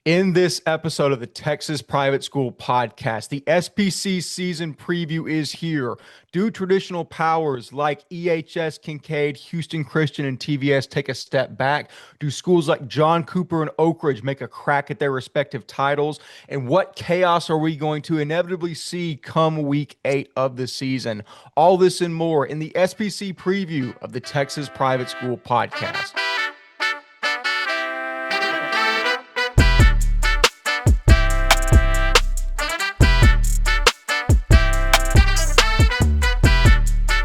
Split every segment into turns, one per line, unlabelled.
In this episode of the Texas Private School Podcast, the SPC season preview is here. Do traditional powers like EHS, Kincaid, Houston Christian, and TVS take a step back? Do schools like John Cooper and Oak Ridge make a crack at their respective titles? And what chaos are we going to inevitably see come week 8 of the season? All this and more in the SPC preview of the Texas Private School Podcast.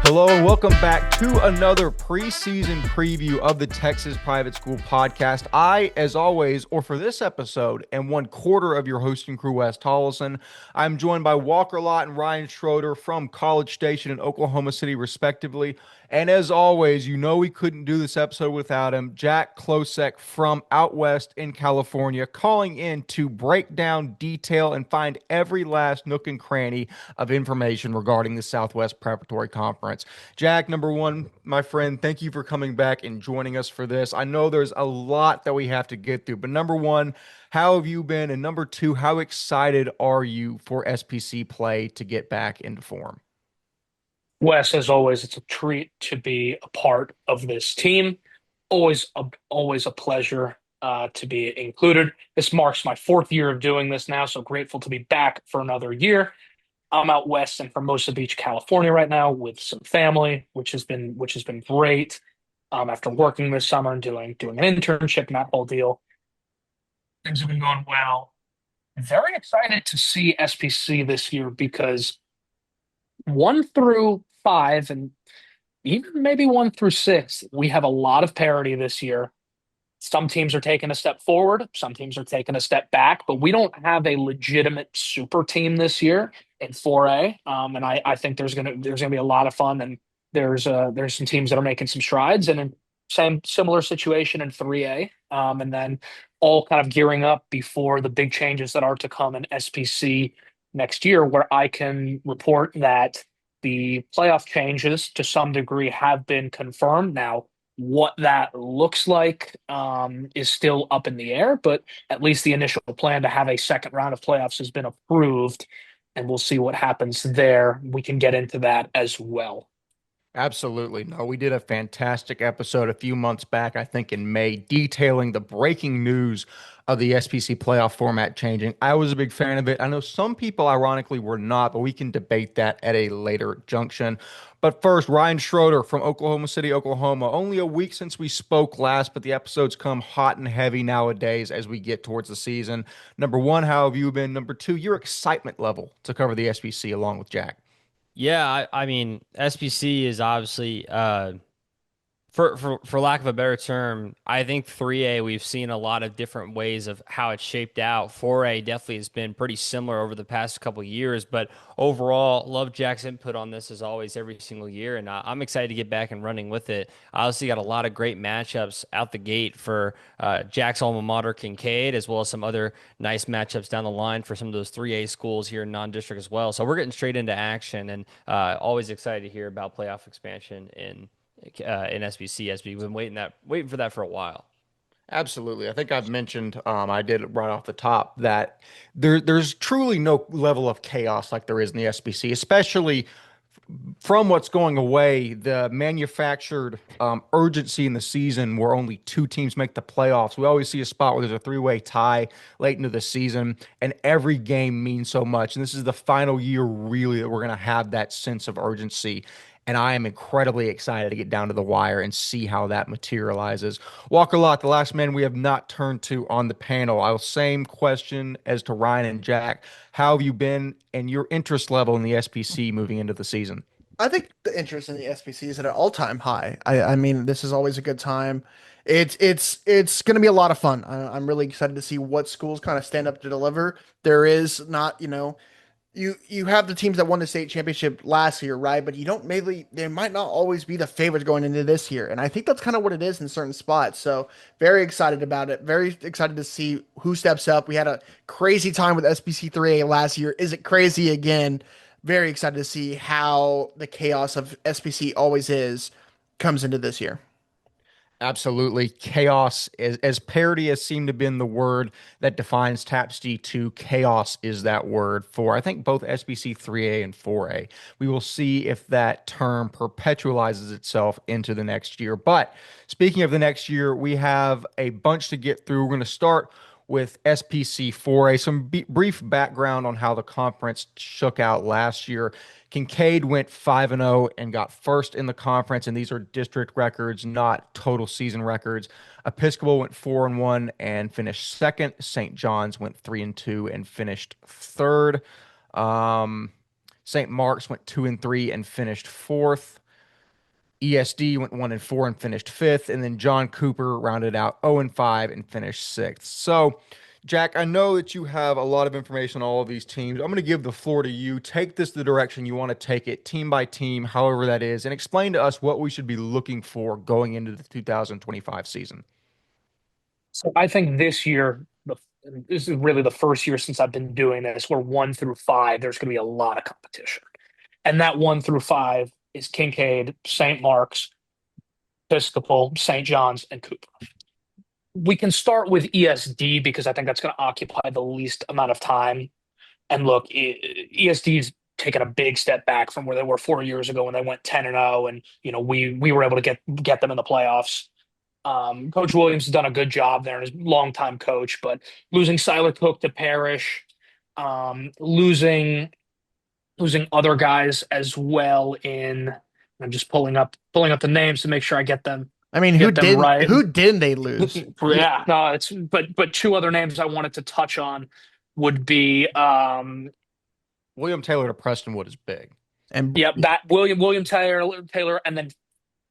Hello and welcome back to another preseason preview of the Texas Private School Podcast. I, as always, or for this episode, am one quarter of your hosting crew, Wes Tolleson. I'm joined by Walker Lott and Ryan Schroeder from College Station and Oklahoma City, respectively. And as always, you know we couldn't do this episode without him, Jack Klosek from out west in California, calling in to break down, detail, and find every last nook and cranny of information regarding the Southwest Preparatory Conference. Jack, number one, my friend, thank you for coming back and joining us for this. I know there's a lot that we have to get through, but number one, how have you been? And number two, how excited are you for SPC play to get back into form?
Wes, as always, it's a treat to be a part of this team. Always a pleasure to be included. This marks my fourth year of doing this now, so grateful to be back for another year. I'm out west in Hermosa Beach, California right now with some family, which has been great. After working this summer and doing an internship and that whole deal, things have been going well. Very excited to see SPC this year because 1 through 5 and even maybe 1 through 6, we have a lot of parity this year. Some teams are taking a step forward, some teams are taking a step back, but we don't have a legitimate super team this year in 4A. And I think there's gonna be a lot of fun, and there's some teams that are making some strides, and in similar situation in 3A. And then all kind of gearing up before the big changes that are to come in SPC next year, where I can report that the playoff changes to some degree have been confirmed. Now, what that looks like is still up in the air, but at least the initial plan to have a second round of playoffs has been approved, and we'll see what happens there. We can get into that as well.
Absolutely. No, we did a fantastic episode a few months back, I think in May, detailing the breaking news of the SPC playoff format changing. I was a big fan of it. I know some people, ironically, were not, but we can debate that at a later junction. But first, Ryan Schroeder from Oklahoma City, Oklahoma. Only a week since we spoke last, but the episodes come hot and heavy nowadays as we get towards the season. Number one, how have you been? Number two, your excitement level to cover the SPC along with Jack.
Yeah, I mean, SPC is obviously for lack of a better term, I think 3A we've seen a lot of different ways of how it's shaped out. 4A definitely has been pretty similar over the past couple of years, but overall, love Jack's input on this as always every single year, and I'm excited to get back and running with it. I obviously got a lot of great matchups out the gate for Jack's alma mater, Kincaid, as well as some other nice matchups down the line for some of those 3A schools here in non-district as well. So we're getting straight into action, and always excited to hear about playoff expansion in SBC as we've been waiting for that for a while.
Absolutely. I think I've mentioned, I did it right off the top, that there's truly no level of chaos like there is in the SBC, especially from what's going away, the manufactured urgency in the season where only two teams make the playoffs. We always see a spot where there's a three-way tie late into the season, and every game means so much. And this is the final year, really, that we're going to have that sense of urgency. And I am incredibly excited to get down to the wire and see how that materializes. Walker Lott, the last man we have not turned to on the panel. I'll same question as to Ryan and Jack. How have you been and your interest level in the SPC moving into the season?
I think the interest in the SPC is at an all-time high. I mean, this is always a good time. It's going to be a lot of fun. I'm really excited to see what schools kind of stand up to deliver. There is not, you have the teams that won the state championship last year, right? But you don't maybe they might not always be the favorites going into this year, and I think that's kind of what it is in certain spots. So very excited about it. Very excited to see who steps up. We had a crazy time with SPC 3A last year. Is it crazy again? Very excited to see how the chaos of SPC always is comes into this year.
Absolutely. Chaos is as parity has seemed to been the word that defines TAPS D2. Chaos is that word for, I think, both SBC 3A and 4A. We will see if that term perpetualizes itself into the next year. But speaking of the next year, we have a bunch to get through. We're going to start with SPC 4A. Some brief background on how the conference shook out last year. Kincaid went 5-0 and got first in the conference, and these are district records, not total season records. Episcopal went 4-1 and finished second. St. John's went 3-2 and finished third. St. Mark's went 2-3 and finished fourth. ESD went 1-4 and finished fifth, and then John Cooper rounded out 0-5 and finished sixth. So, Jack, I know that you have a lot of information on all of these teams. I'm going to give the floor to you. Take this the direction you want to take it, team by team, however that is, and explain to us what we should be looking for going into the 2025 season.
So I think this year, this is really the first year since I've been doing this, where 1 through 5, there's going to be a lot of competition. And that 1 through 5 is Kincaid, St. Mark's, Episcopal, St. John's, and Cooper. We can start with ESD because I think that's going to occupy the least amount of time. And look, ESD's taken a big step back from where they were 4 years ago when they went 10-0, and we were able to get them in the playoffs. Coach Williams has done a good job there, and his longtime coach, but losing Siler Cook to Parrish, losing other guys as well in. I'm just pulling up the names to make sure I get them.
I mean,
Get them right.
Who didn't they lose?
Yeah, no, but two other names I wanted to touch on would be
William Taylor to Prestonwood is big.
And
that William Taylor, and then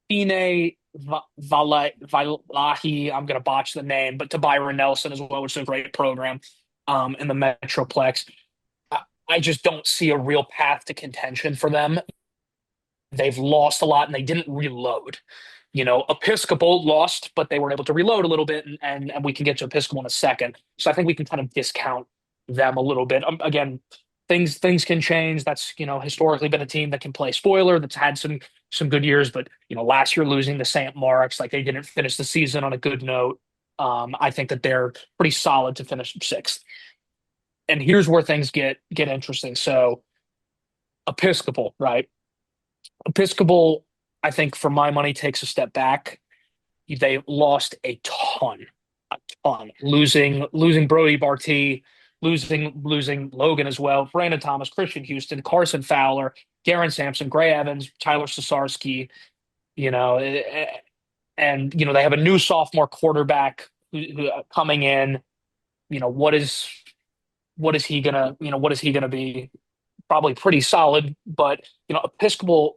Fine Valahi. I'm gonna botch the name, but to Byron Nelson as well, which is a great program in the Metroplex. I just don't see a real path to contention for them. They've lost a lot and they didn't reload. Episcopal lost, but they were able to reload a little bit, and we can get to Episcopal in a second. So I think we can kind of discount them a little bit. Again, things can change. That's historically been a team that can play spoiler, that's had some good years, but last year losing to St. Mark's, like they didn't finish the season on a good note. I think that they're pretty solid to finish sixth. And here's where things get interesting. So Episcopal, right? Episcopal, I think for my money, takes a step back. They lost a ton, losing Brody Barty, losing Logan as well, Brandon Thomas, Christian Houston, Carson Fowler, Garen Sampson, Gray Evans, Tyler Sasarski, and they have a new sophomore quarterback who coming in. What is he gonna be? Probably pretty solid, but Episcopal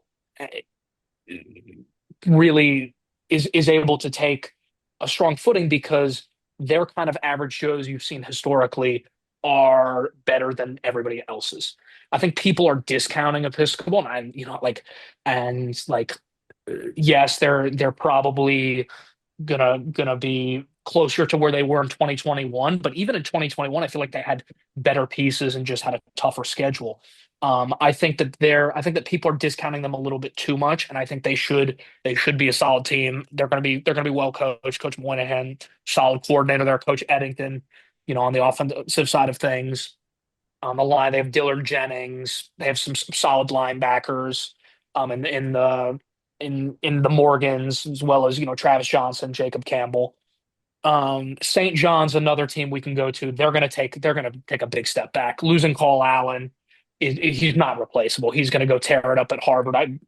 really is able to take a strong footing because their kind of average shows you've seen historically are better than everybody else's. I think people are discounting Episcopal, and yes, they're probably gonna be closer to where they were in 2021, but even in 2021, I feel like they had better pieces and just had a tougher schedule. I think that people are discounting them a little bit too much, and I think they should be a solid team. They're gonna be well coached. Coach Moynihan, solid coordinator there. Coach Eddington, on the offensive side of things. On the line, they have Dillard Jennings. They have some solid linebackers. In the Morgans, as well as Travis Johnson, Jacob Campbell. St. John's, another team we can go to. They're gonna take a big step back. Losing Cole Allen, he's not replaceable. He's gonna go tear it up at Harvard. I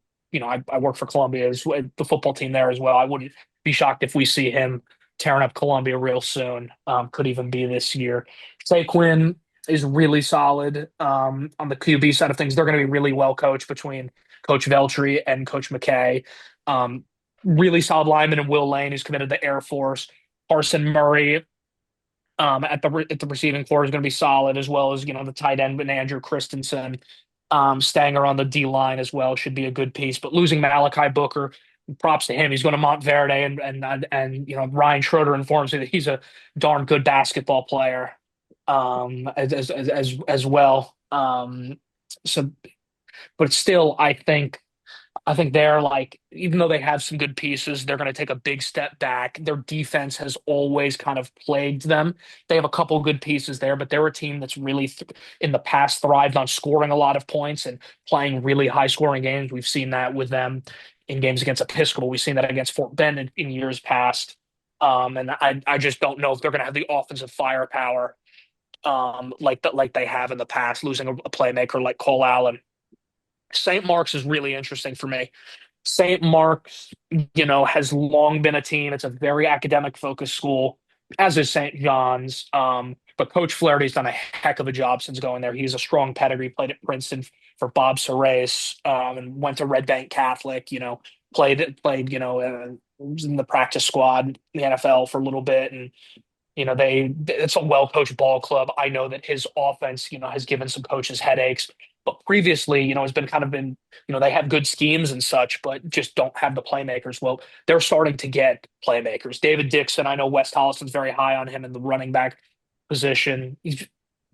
work for Columbia, the football team there as well. I wouldn't be shocked if we see him tearing up Columbia real soon. Could even be this year. Saquon is really solid on the QB side of things. They're going to be really well coached between Coach Veltri and Coach McKay. Really solid lineman in Will Lane, who's committed to the Air Force. Carson Murray at the receiving core is going to be solid, as well as the tight end and Andrew Christensen. Stanger on the D line as well should be a good piece. But losing Malachi Booker, props to him. He's going to Montverde, and Ryan Schroeder informs me that he's a darn good basketball player as well. But still, I think I think they're like, even though they have some good pieces, they're going to take a big step back. Their defense has always kind of plagued them. They have a couple good pieces there, but they're a team that's really, in the past, thrived on scoring a lot of points and playing really high scoring games. We've seen that with them in games against Episcopal. We've seen that against Fort Bend in years past. And I just don't know if they're going to have the offensive firepower like they have in the past, losing a playmaker like Cole Allen. St. Mark's is really interesting for me. St. Mark's, has long been a team. It's a very academic focused school, as is St. John's. But Coach Flaherty's done a heck of a job since going there. He's a strong pedigree, played at Princeton for Bob Serace, and went to Red Bank Catholic, played, was in the practice squad in the NFL for a little bit. And, it's a well coached ball club. I know that his offense, has given some coaches headaches. But previously, has been, they have good schemes and such, but just don't have the playmakers. Well, they're starting to get playmakers. David Dixon, I know Wes Tolleson's very high on him in the running back position. He's a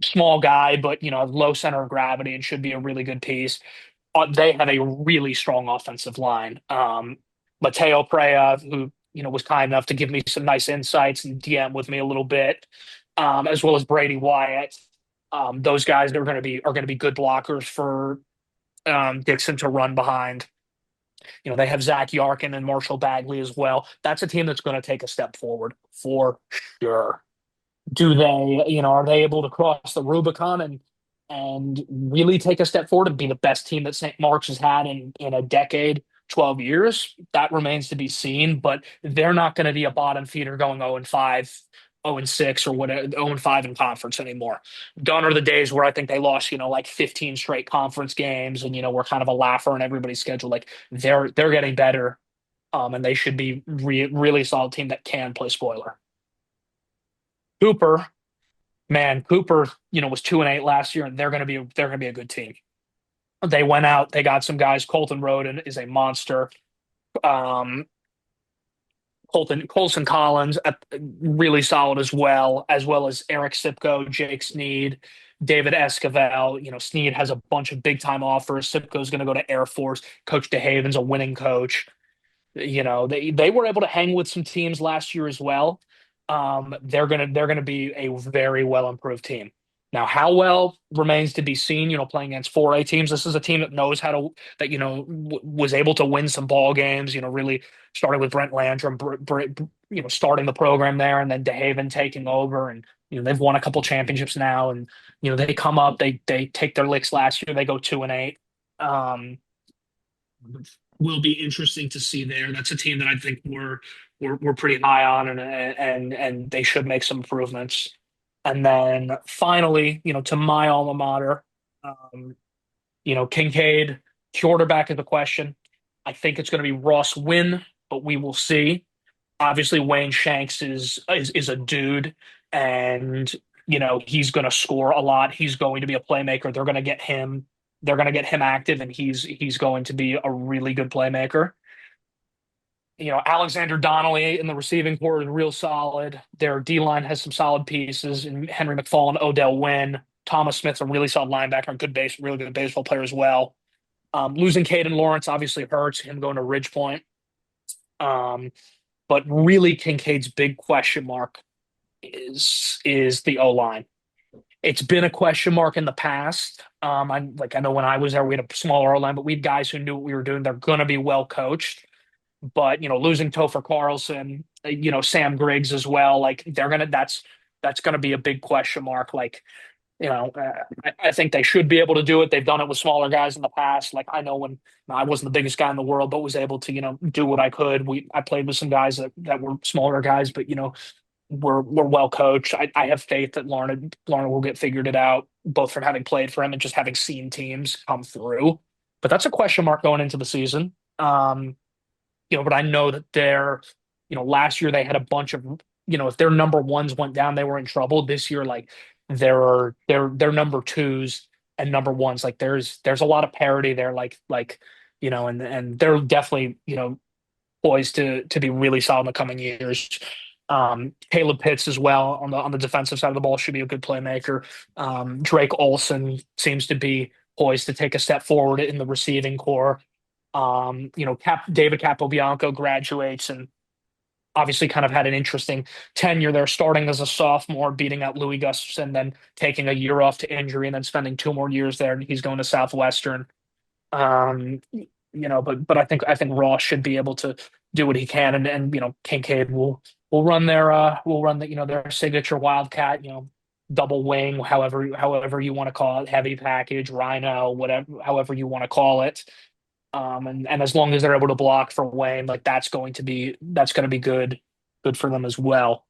small guy, but, low center of gravity and should be a really good piece. They have a really strong offensive line. Mateo Prea, who, was kind enough to give me some nice insights and DM with me a little bit, as well as Brady Wyatt. Those guys are going to be good blockers for Dixon to run behind. They have Zach Yarkin and Marshall Bagley as well. That's a team that's going to take a step forward for sure. Do they, are they able to cross the Rubicon and really take a step forward and be the best team that St. Mark's has had in a decade, 12 years? That remains to be seen, but they're not going to be a bottom feeder going 0-5, 0-6 or whatever, 0-5 in conference anymore. Gone are the days where I think they lost, like 15 straight conference games and, we're kind of a laugher in everybody's schedule. Like they're getting better. And they should be really solid team that can play spoiler. Cooper, man, Cooper, was 2-8 last year, and they're gonna be a good team. They went out, they got some guys. Colton Roden is a monster. Um, Colson Collins, really solid as well as Eric Sipko, Jake Sneed, David Esquivel. Sneed has a bunch of big time offers. Sipko's going to go to Air Force. Coach DeHaven's a winning coach. They were able to hang with some teams last year as well. They're gonna be a very well improved team. Now, how well remains to be seen. Playing against 4A teams, this is a team that knows how to was able to win some ball games. Really starting with Brent Landrum, starting the program there, and then DeHaven taking over, and they've won a couple championships now, and they come up, they take their licks last year, they go 2-8. Will be interesting to see there. That's a team that I think we're pretty high on, and they should make some improvements. And then finally, to my alma mater, Kincaid, quarterback is the question. I think it's going to be Ross Wynn, but we will see. Obviously, Wayne Shanks is a dude, and he's going to score a lot. He's going to be a playmaker. They're going to get him. They're going to get him active, and he's going to be a really good playmaker. Alexander Donnelly in the receiving corps is real solid. Their D line has some solid pieces, and Henry McFall, Odell Wynn, Thomas Smith's a really solid linebacker, really good baseball player as well. Losing Caden Lawrence obviously hurts him going to Ridgepoint. But really, Kincaid's big question mark is the O line. It's been a question mark in the past. I know when I was there, we had a smaller O line, but we had guys who knew what we were doing. They're going to be well coached. But losing Topher Carlson, Sam Griggs as well, that's gonna be a big question mark. I think they should be able to do it. They've done it with smaller guys in the past. I know when I wasn't the biggest guy in the world, but was able to do what I could. I played with some guys that were smaller guys, but we're well coached. I have faith that Lorna will get figured it out, both from having played for him and just having seen teams come through. But that's a question mark going into the season. But I know that last year they had a bunch of, if their number ones went down, they were in trouble. This year, their number twos and number ones, there's a lot of parity there, and they're definitely, poised to be really solid in the coming years. Caleb Pitts as well on the defensive side of the ball should be a good playmaker. Drake Olson seems to be poised to take a step forward in the receiving core. David Capobianco graduates and obviously kind of had an interesting tenure there, starting as a sophomore, beating out Louis Gustafson, then taking a year off to injury, and then spending 2 more years there. And he's going to Southwestern. But I think Ross should be able to do what he can, and Kincaid will run their signature Wildcat, double wing, however you want to call it, heavy package, Rhino, whatever, however you want to call it. And as long as they're able to block for Wayne, like that's going to be good for them as well.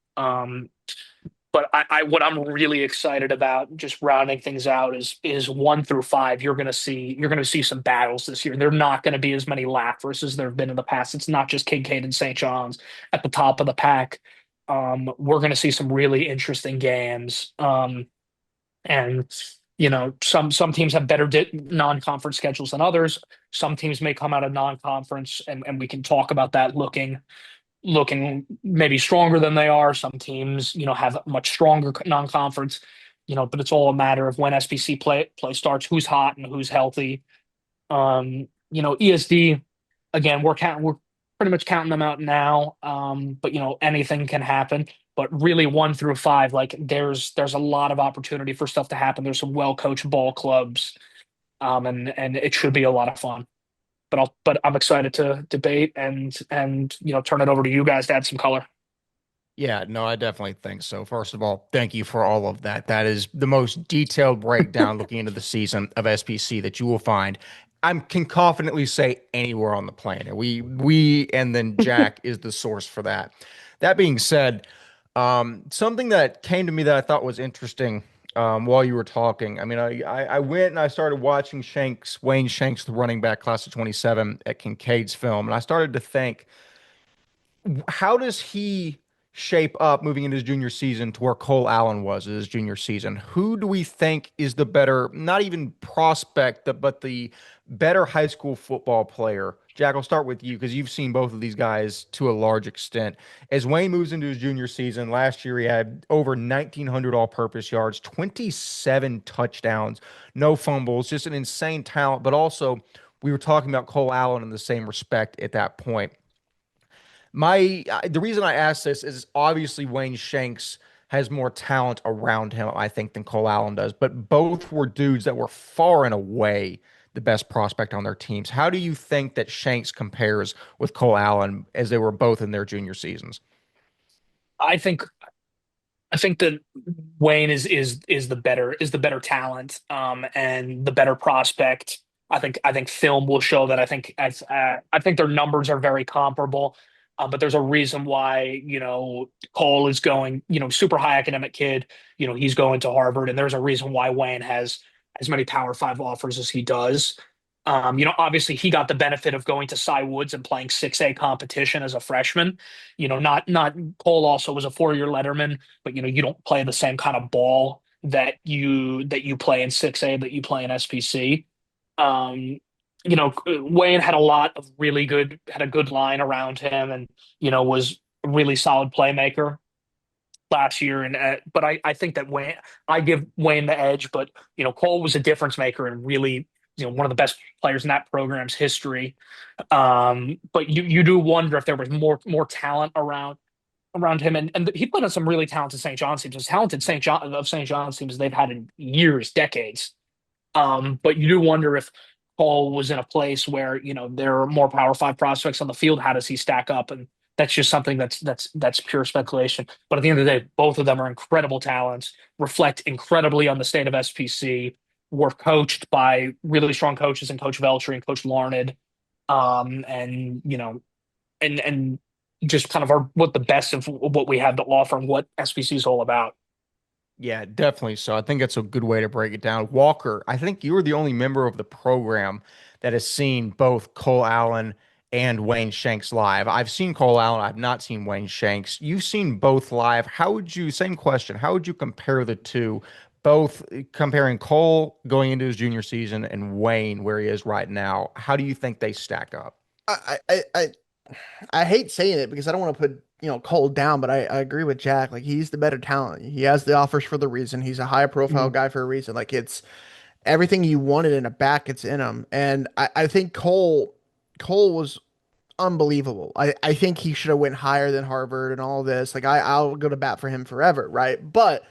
But what I'm really excited about, just rounding things out, is 1 through 5. You're gonna see some battles this year. They're not going to be as many laughers as there have been in the past. It's not just Kincaid and St. John's at the top of the pack. We're going to see some really interesting games. And some teams have better non-conference schedules than others. Some teams may come out of non-conference, and we can talk about that looking maybe stronger than they are. Some teams, have much stronger non-conference, but it's all a matter of when SPC play starts, who's hot and who's healthy. ESD, again, we're pretty much counting them out now. But anything can happen. But really, 1 through 5, like there's a lot of opportunity for stuff to happen. There's some well-coached ball clubs, and it should be a lot of fun. But I'm excited to debate and turn it over to you guys to add some color.
Yeah, no, I definitely think so. First of all, thank you for all of that. That is the most detailed breakdown looking into the season of SPC that you will find. I can confidently say anywhere on the planet. We and then Jack is the source for that. That being said, something that came to me that I thought was interesting while you were talking. I mean, I went and I started watching Wayne Shanks, the running back class of 27 at Kincaid's film, and I started to think, how does he shape up moving into his junior season to where Cole Allen was in his junior season? Who do we think is the better, not even prospect, but the better high school football player? Jack, I'll start with you because you've seen both of these guys to a large extent. As Wayne moves into his junior season, last year he had over 1,900 all-purpose yards, 27 touchdowns, no fumbles, just an insane talent. But also, we were talking about Cole Allen in the same respect at that point. The reason I ask this is obviously Wayne Shanks has more talent around him, I think, than Cole Allen does. But both were dudes that were far and away the best prospect on their teams. How do you think that Shanks compares with Cole Allen as they were both in their junior seasons?
I think I think that Wayne is the better talent, and the better prospect. I think film will show that. I think their numbers are very comparable, but there's a reason why Cole is going, super high academic kid. He's going to Harvard, and there's a reason why Wayne has as many Power 5 offers as he does. Obviously he got the benefit of going to Cy Woods and playing 6A competition as a freshman. Not Cole also was a 4-year letterman, but you don't play the same kind of ball that you play in 6A that you play in SPC. Wayne had a good line around him, and was a really solid playmaker last year. And but I think that I give Wayne the edge, but Cole was a difference maker and really one of the best players in that program's history. But you do wonder if there was more talent around him, and he played on some really talented St. John's teams, as talented St. John's teams they've had in years, decades. But you do wonder if Cole was in a place where there are more Power 5 prospects on the field. How does he stack up? And that's just something that's pure speculation. But at the end of the day, both of them are incredible talents, reflect incredibly on the state of SPC, were coached by really strong coaches and Coach Veltri and Coach Larned, and and just kind of are what the best of what we have to offer and what SPC is all about.
Yeah, definitely. So I think that's a good way to break it down. Walker, I think you were the only member of the program that has seen both Cole Allen and Wayne Shanks live. I've seen Cole Allen. I've not seen Wayne Shanks. You've seen both live. Same question, how would you compare the two, both comparing Cole going into his junior season and Wayne where he is right now? How do you think they stack up?
I hate saying it because I don't want to put Cole down, but I agree with Jack. Like, he's the better talent. He has the offers for the reason. He's a high profile
Mhm.
guy for a reason. Like, it's everything you wanted in a back. It's in him, and I think Cole. Cole was unbelievable. I think he should have went higher than Harvard and all this. Like I'll go to bat for him forever, right? But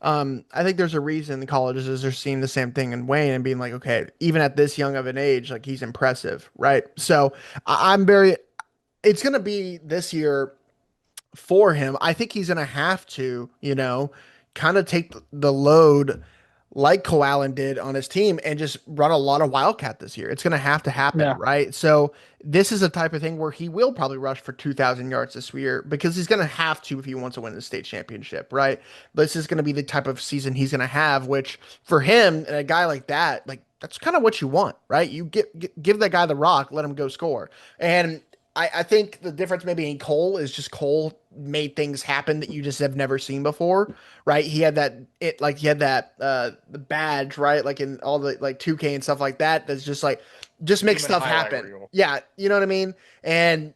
I think there's a reason the colleges are seeing the same thing in Wayne and being like, okay, even at this young of an age, like he's impressive, right? So I'm very. It's gonna be this year for him. I think he's going to have to, kind of take the load like Cole Allen did on his team and just run a lot of Wildcat this year. It's going to have to happen,
Yeah.
right? So this is a type of thing where he will probably rush for 2,000 yards this year because he's going to have to if he wants to win the state championship, right? This is going to be the type of season he's going to have, which for him and a guy like that, like that's kind of what you want, right? You give that guy the rock, let him go score. And I think the difference maybe in Cole is just Cole made things happen that you just have never seen before, right? He had that the badge, right? Like in all the like 2K and stuff like that. That's just like just makes
Human
stuff
highlight
happen.
reel.
Yeah, you know what I mean? And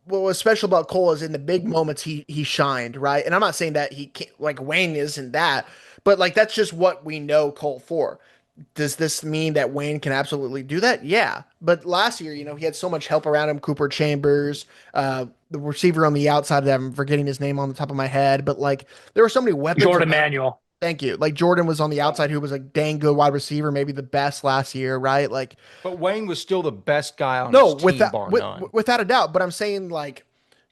what was special about Cole is in the big moments he shined, right? And I'm not saying that he can't, like Wayne isn't that, but like that's just what we know Cole for. Does this mean that Wayne can absolutely do that? Yeah. But last year, he had so much help around him. Cooper Chambers, the receiver on the outside of I'm forgetting his name on the top of my head, but like there were so many weapons
Jordan
around.
Manuel.
Thank you. Like Jordan was on the outside, who was a dang good wide receiver, maybe the best last year, right? Like,
But Wayne was still the best guy on
no,
his team, bar none.
without a doubt. But I'm saying like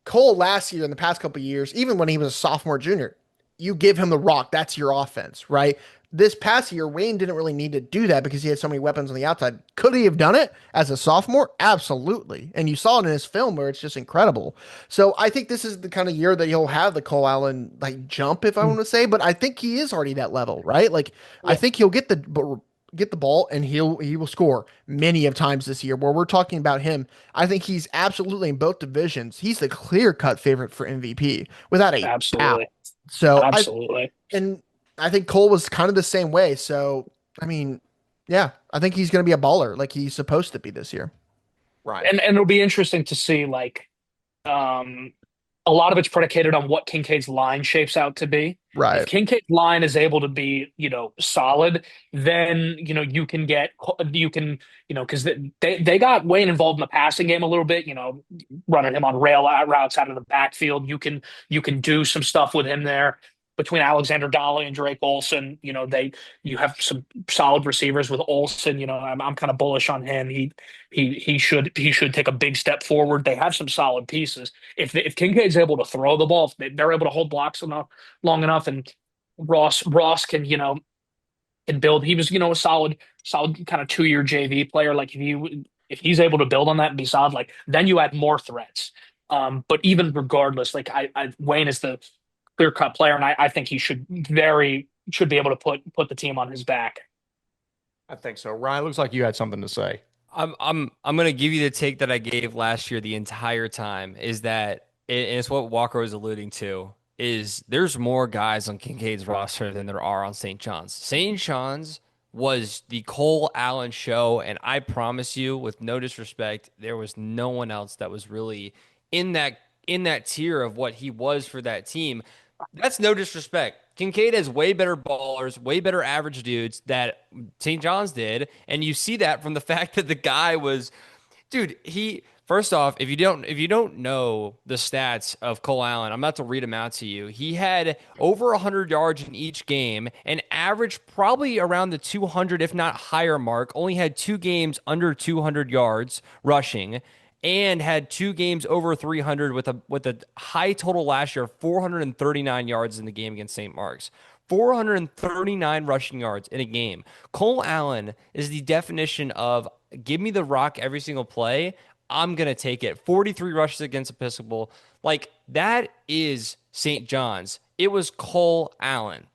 Cole last year in the past couple of years, even when he was a sophomore, junior, you give him the rock. That's your offense, right? This past year, Wayne didn't really need to do that because he had so many weapons on the outside. Could he have done it as a sophomore? Absolutely. And you saw it in his film where it's just incredible. So I think this is the kind of year that he'll have the Cole Allen like jump, if I want to say. But I think he is already that level, right? Like I
Yeah.
think he'll get the ball and he will score many of times this year. Where we're talking about him, I think he's absolutely in both divisions. He's the clear cut favorite for MVP without a doubt.
Absolutely.
So
Absolutely.
and I think Cole was kind of the same way. So I mean, yeah, I think he's going to be a baller like he's supposed to be this year.
Right.
And it'll be interesting to see um a lot of it's predicated on what Kincaid's line shapes out to be. If
Right.
Kincaid's line is able to be, solid, then because they got Wayne involved in the passing game a little bit, running him on rail out routes out of the backfield. You can do some stuff with him there between Alexander Dolly and Drake Olson. You have some solid receivers with Olson. I'm kind of bullish on him. He should take a big step forward. They have some solid pieces. If Kincaid's able to throw the ball, if they're able to hold blocks long enough, and Ross can build. He was a solid kind of 2 year JV player. Like if he's able to build on that and be solid, like then you add more threats. But even regardless, like Wayne is the clear cut player, and I think he should be able to put the team on his back.
I think so. Ryan, looks like you had something to say.
I'm gonna give you the take that I gave last year the entire time is that and it's what Walker was alluding to is there's more guys on Kincaid's roster than there are on St. John's. St. John's was the Cole Allen show, and I promise you, with no disrespect, there was no one else that was really in that tier of what he was for that team. That's no disrespect. Kincaid has way better ballers, way better average dudes that St. John's did, and you see that from the fact that the guy was, dude. He first off, if you don't know the stats of Cole Allen, I'm about to read them out to you. He had over 100 yards in each game, and averaged probably around the 200, if not higher mark. Only had 2 games under 200 yards rushing and had 2 games over 300 with a high total last year, 439 yards in the game against St. Mark's. 439 rushing yards in a game. Cole Allen is the definition of give me the rock every single play. I'm going to take it. 43 rushes against Episcopal. Like, that is St. John's. It was Cole Allen.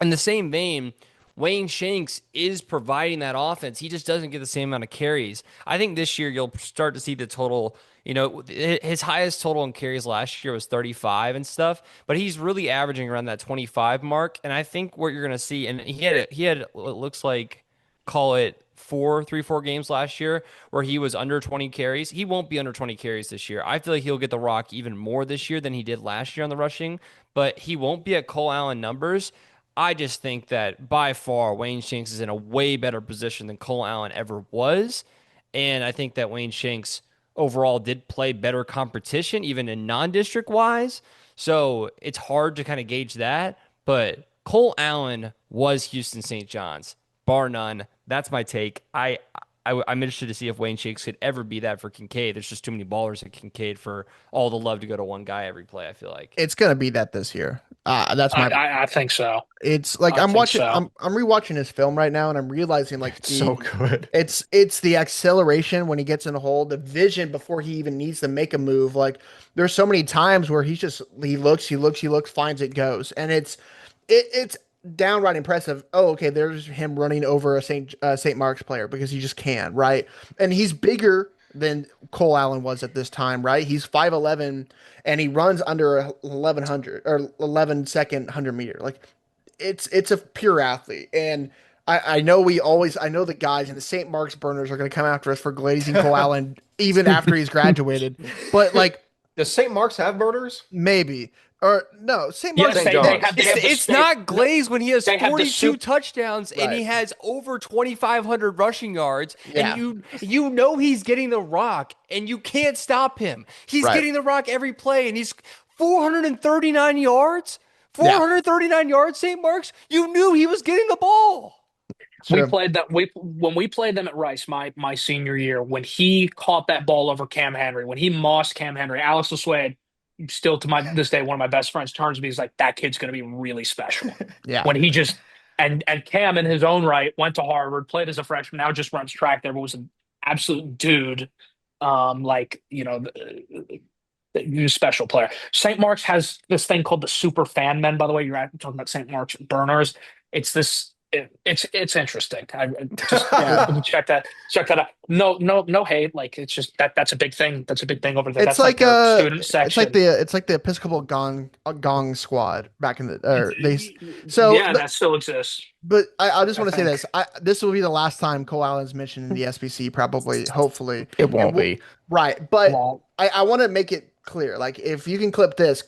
In the same vein, Wayne Shanks is providing that offense. He just doesn't get the same amount of carries. I think this year you'll start to see the total. His highest total in carries last year was 35 and stuff, but he's really averaging around that 25 mark. And I think what you're going to see, and he had what looks like, call it 4 games last year where he was under 20 carries. He won't be under 20 carries this year. I feel like he'll get the rock even more this year than he did last year on the rushing, but he won't be at Cole Allen numbers. I just think that by far Wayne Shanks is in a way better position than Cole Allen ever was. And I think that Wayne Shanks overall did play better competition, even in non-district wise. So it's hard to kind of gauge that. But Cole Allen was Houston St. John's, bar none. That's my take. I'm interested to see if Wayne Shakes could ever be that for Kincaid. There's just too many ballers at Kincaid for all the love to go to one guy every play, I feel like.
It's gonna be that this year. That's my.
I think so.
It's like
I
I'm
think
watching.
so.
I'm rewatching his film right now, and I'm realizing like
It's so good.
it's the acceleration when he gets in the hole, the vision before he even needs to make a move. Like there's so many times where he looks, finds it, goes, and it's downright impressive. Oh, okay, there's him running over a St. Mark's player because he just can, right? And he's bigger than Cole Allen was at this time, right? He's 5'11", and he runs under 1100 or 11-second 100 meter. Like it's a pure athlete, and I know I know the guys in the St. Mark's burners are going to come after us for glazing Cole Allen even after he's graduated, but like
Does St. Mark's have murders?
maybe or no, St.
Yes,
Mark's.
St.
they
John's.
have. They have the
It's
state-
not Glaze when he has
they have the
42
sup-
touchdowns and he
Right.
has over 2,500 rushing yards,
Yeah.
and you know he's getting the rock, and you can't stop him. He's
Right.
getting the rock every play, and he's 439 yards.
Yeah.
439 yards, St. Mark's. You knew he was getting the ball.
We
Sure.
played that when we played them at Rice my senior year, when he caught that ball over Cam Henry, when he mossed Cam Henry, Alex LeSuede, still to my this day one of my best friends, turns to me, he's like, that kid's going to be really special.
Yeah.
When he just and Cam in his own right went to Harvard, played as a freshman, now just runs track there, but was an absolute dude. Like special player. St. Mark's has this thing called the super fan men. By the way, you're talking about St. Mark's burners. It's this. It's interesting. I just check that out. No hate. Like it's just that's a big thing. That's a big thing over there.
It's
That's like their student
it's
section.
like the Episcopal Gong Squad back in the or they so
yeah, that still exists.
but I just
I
want to say
think.
this will be the last time Cole Allen's mentioned in the SPC, probably, hopefully.
It won't
And we'll-
be.
Right. But
Well,
I want to make it clear. Like if you can clip this.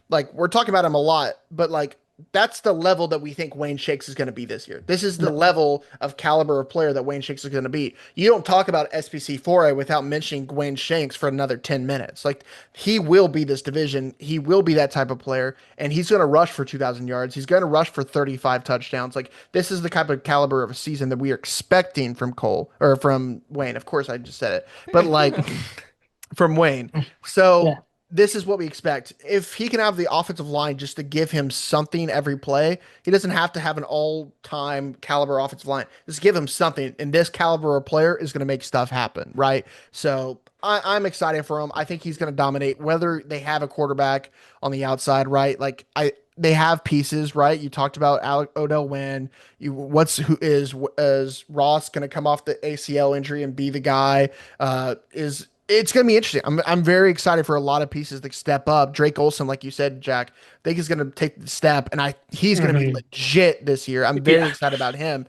Like we're talking about him a lot, but like that's the level that we think Wayne Shakes is going to be this year. This is the level of caliber of player that Wayne Shakes is going to be. You don't talk about SPC 4A without mentioning Wayne Shanks for another 10 minutes. Like he will be this division. He will be that type of player, and he's going to rush for 2,000 yards. He's going to rush for 35 touchdowns. Like this is the type of caliber of a season that we are expecting from Cole or from Wayne. Of course, I just said it, but like from Wayne. So
Yeah.
this is what we expect. If he can have the offensive line just to give him something every play, he doesn't have to have an all-time caliber offensive line. Just give him something, and this caliber of player is going to make stuff happen, right? So I'm excited for him. I think he's going to dominate. Whether they have a quarterback on the outside, right? Like they have pieces, right? You talked about Odell Wynn. Is Ross going to come off the ACL injury and be the guy? It's going to be interesting. I'm very excited for a lot of pieces to step up. Drake Olson, like you said, Jack, I think he's going to take the step, and he's going to be legit this year. I'm very excited about him.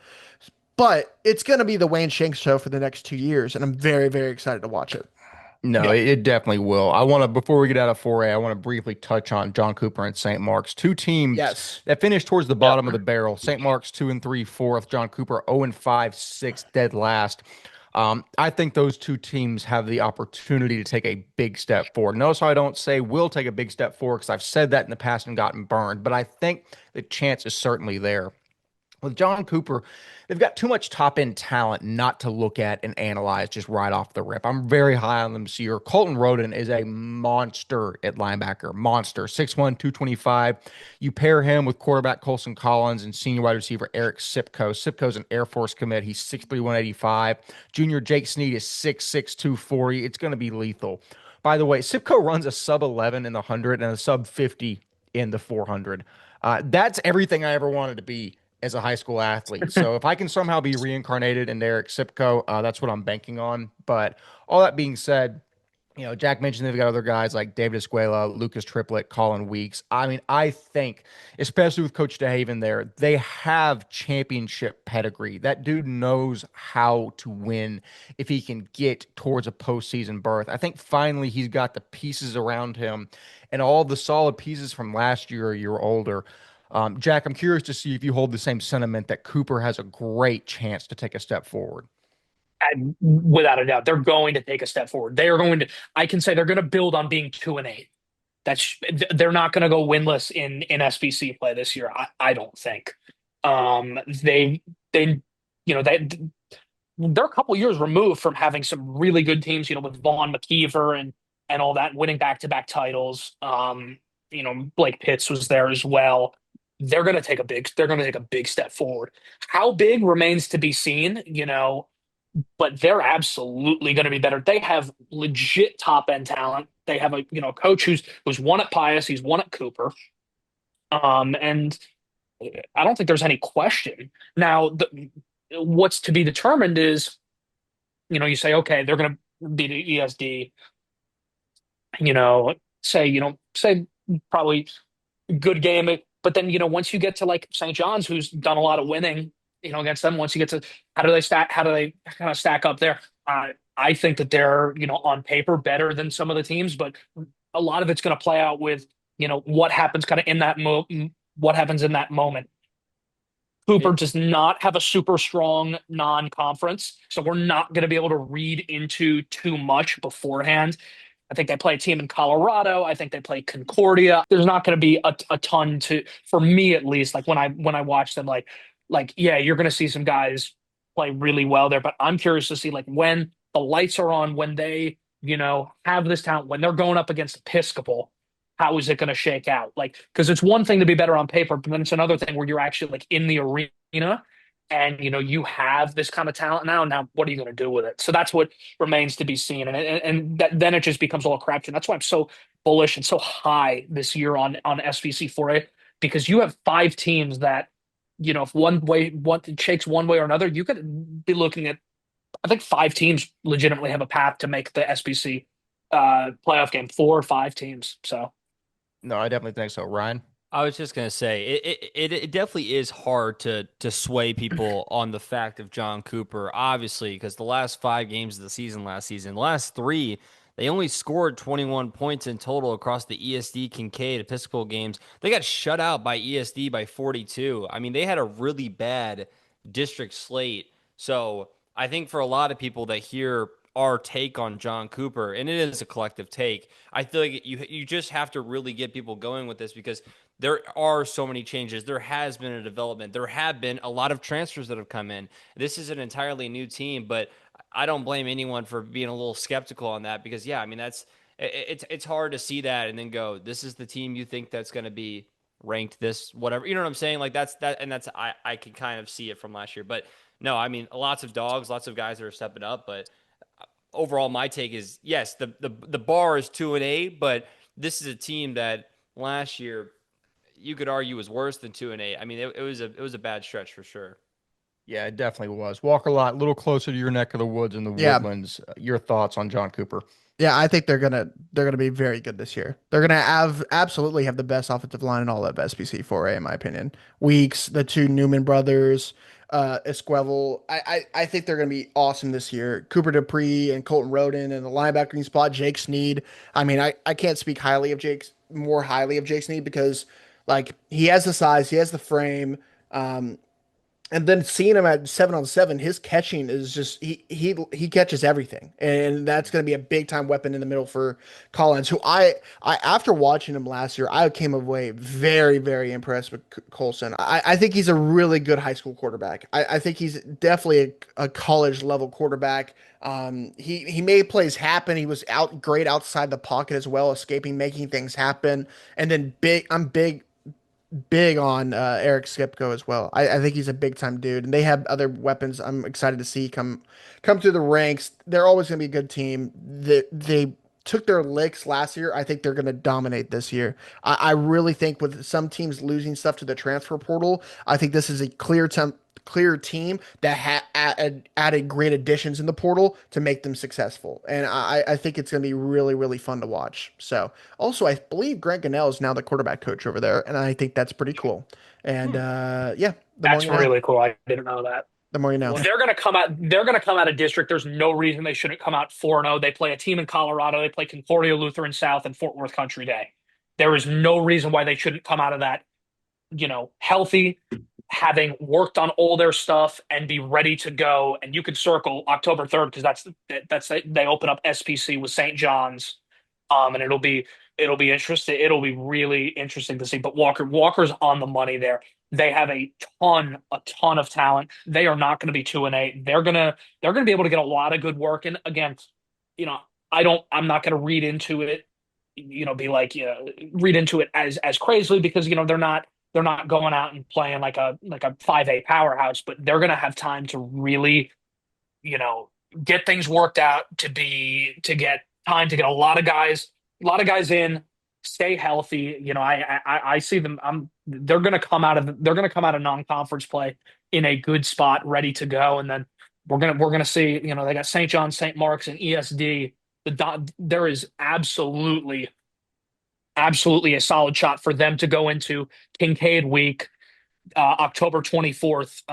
But it's going to be the Wayne Shanks show for the next 2 years, and I'm very, very excited to watch it.
No, it definitely will. I want to, before we get out of 4A, I want to briefly touch on John Cooper and St. Mark's, two teams that finished towards the bottom of the barrel. St. Mark's 2-3, fourth. John Cooper 0-5, sixth, dead last. I think those two teams have the opportunity to take a big step forward. Notice how I don't say will take a big step forward because I've said that in the past and gotten burned, but I think the chance is certainly there. With John Cooper, they've got too much top-end talent not to look at and analyze just right off the rip. I'm very high on them this year. Colton Roden is a monster at linebacker. Monster. 6'1", 225. You pair him with quarterback Colson Collins and senior wide receiver Eric Sipko. Sipko's an Air Force commit. He's 6'3", 185. Junior Jake Sneed is 6'6", 240. It's going to be lethal. By the way, Sipko runs a sub-11 in the 100 and a sub-50 in the 400. That's everything I ever wanted to be as a high school athlete. So if I can somehow be reincarnated into Eric Sipko, that's what I'm banking on. But all that being said, Jack mentioned they've got other guys like David Escuela, Lucas Triplett, Colin Weeks. I mean, I think, especially with Coach DeHaven there, they have championship pedigree. That dude knows how to win if he can get towards a postseason berth. I think finally he's got the pieces around him and all the solid pieces from last year, a year older. Jack, I'm curious to see if you hold the same sentiment that Cooper has a great chance to take a step forward.
And without a doubt, they're going to take a step forward. They are going to. I can say they're going to build on being 2-8. That's they're not going to go winless in SPC play this year. I don't think. They they're a couple years removed from having some really good teams. With Vaughn McKeever and all that, winning back-to-back titles. Blake Pitts was there as well. They're going to take a big step forward. How big remains to be seen. But they're absolutely going to be better. They have legit top end talent. They have a coach who's won at Pius, he's won at Cooper, and I don't think there's any question. Now, what's to be determined is, you say, okay, they're going to beat ESD. Say probably good game, but then once you get to like St. John's, who's done a lot of winning, against them. Once you get to how do they kind of stack up there? I think that they're on paper better than some of the teams, but a lot of it's going to play out with what happens kind of in that what happens in that moment. Cooper does not have a super strong non-conference, so we're not going to be able to read into too much beforehand. I think they play a team in Colorado. I think they play Concordia. There's not going to be a ton for me at least. Like when I watch them, yeah, you're going to see some guys play really well there. But I'm curious to see like when the lights are on, when they have this talent, when they're going up against Episcopal, how is it going to shake out? Like, because it's one thing to be better on paper, but then it's another thing where you're actually like in the arena and you have this kind of talent now. Now, what are you going to do with it? So that's what remains to be seen, then it just becomes all a crapshoot. That's why I'm so bullish and so high this year on SVC 4A, because you have 5 teams that if one shakes one way or another, you could be looking at, I think 5 teams legitimately have a path to make the SPC playoff game. 4 or 5 teams. So
No, I definitely think so. Ryan?
I was just gonna say it definitely is hard to sway people on the fact of John Cooper, obviously, because the last 5 games of the season last season, the last 3, they only scored 21 points in total across the ESD Kincaid Episcopal games. They got shut out by ESD by 42. I mean, they had a really bad district slate. So I think for a lot of people that hear our take on John Cooper, and it is a collective take, I feel like you just have to really get people going with this because there are so many changes. There has been a development. There have been a lot of transfers that have come in. This is an entirely new team, but I don't blame anyone for being a little skeptical on that because, yeah, I mean, it's hard to see that and then go, this is the team you think that's going to be ranked this, whatever. You know what I'm saying? Like I can kind of see it from last year. But no, I mean, lots of dogs, lots of guys that are stepping up, but overall, my take is yes, the bar is 2-8, but this is a team that last year you could argue was worse than 2-8. I mean, it was a bad stretch for sure.
Yeah, it definitely was. Walker Lott, a little closer to your neck of the woods in the
Yeah.
Woodlands. Your thoughts on John Cooper?
Yeah, I think they're gonna be very good this year. They're gonna absolutely have the best offensive line in all of SPC 4A, in my opinion. Weeks, the 2 Newman brothers, Esquivel. I think they're gonna be awesome this year. Cooper Dupree and Colton Roden and the linebacking spot, Jake Sneed. I mean, I can't speak more highly of Jake Sneed because like he has the size, he has the frame. And then seeing him at 7-on-7, his catching is just he catches everything, and that's going to be a big time weapon in the middle for Collins. Who I after watching him last year, I came away very very impressed with Colson. I think he's a really good high school quarterback. I think he's definitely a college level quarterback. He made plays happen. He was great outside the pocket as well, escaping, making things happen, and then I'm big on Eric Skipko as well. I think he's a big time dude, and they have other weapons. I'm excited to see come through the ranks. They're always going to be a good team. They took their licks last year. I think they're going to dominate this year. I really think with some teams losing stuff to the transfer portal, I think this is a clear team that added great additions in the portal to make them successful. And I think it's going to be really, really fun to watch. So also, I believe Grant Gunnell is now the quarterback coach over there. And I think that's pretty cool. And yeah,
that's really cool. I didn't know that.
The more you know.
Well, they're going to come out. They're going to come out of district. There's no reason they shouldn't come out 4-0. They play a team in Colorado. They play Concordia Lutheran South and Fort Worth Country Day. There is no reason why they shouldn't come out of that, healthy, having worked on all their stuff and be ready to go. And you can circle October 3rd because that's they open up SPC with St. John's, and it'll be interesting. It'll be really interesting to see. But Walker's on the money there. They have a ton of talent. They are not going to be 2-8. They're gonna be able to get a lot of good work. And again, you know, I'm not going to read into it, be like, read into it as crazily because they're not going out and playing like a 5A powerhouse, but they're going to have time to really, you know, get things worked out to get time to get a lot of guys in, stay healthy. I see them. They're going to come out of non-conference play in a good spot, ready to go, and then we're gonna see. They got St. John, St. Mark's, and ESD. There is absolutely a solid shot for them to go into Kincaid week, October 24th,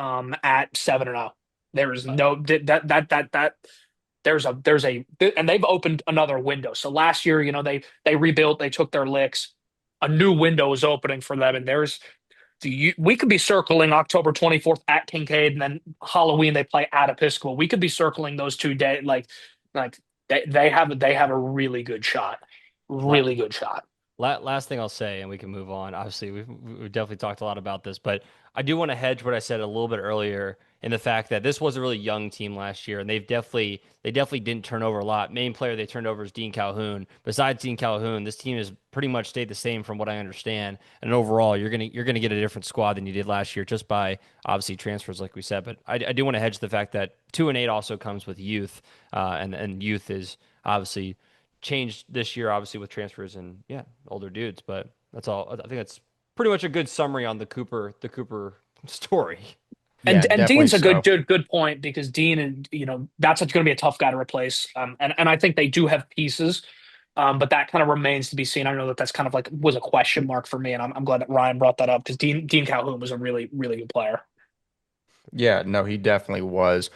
at 7-0. There is no that and they've opened another window. So last year, they rebuilt, they took their licks. A new window is opening for them, and we could be circling October 24th at Kincaid, and then Halloween they play at Episcopal. We could be circling those 2 days, like they have a really good shot, really good shot.
Last thing I'll say, and we can move on. Obviously, we've definitely talked a lot about this, but I do want to hedge what I said a little bit earlier in the fact that this was a really young team last year, and they definitely didn't turn over a lot. Main player they turned over is Dean Calhoun. Besides Dean Calhoun, this team has pretty much stayed the same from what I understand. And overall, you're gonna get a different squad than you did last year just by obviously transfers, like we said. But I do want to hedge the fact that 2-8 also comes with youth, and youth is obviously changed this year, obviously with transfers and older dudes. But that's all. I think that's pretty much a good summary on the Cooper story.
And
Yeah,
Dean's a
definitely so.
good point because Dean, and that's going to be a tough guy to replace. And I think they do have pieces, but that kind of remains to be seen. I know that's kind of like was a question mark for me, and I'm glad that Ryan brought that up because Dean Calhoun was a really really good player.
Yeah, no, he definitely was.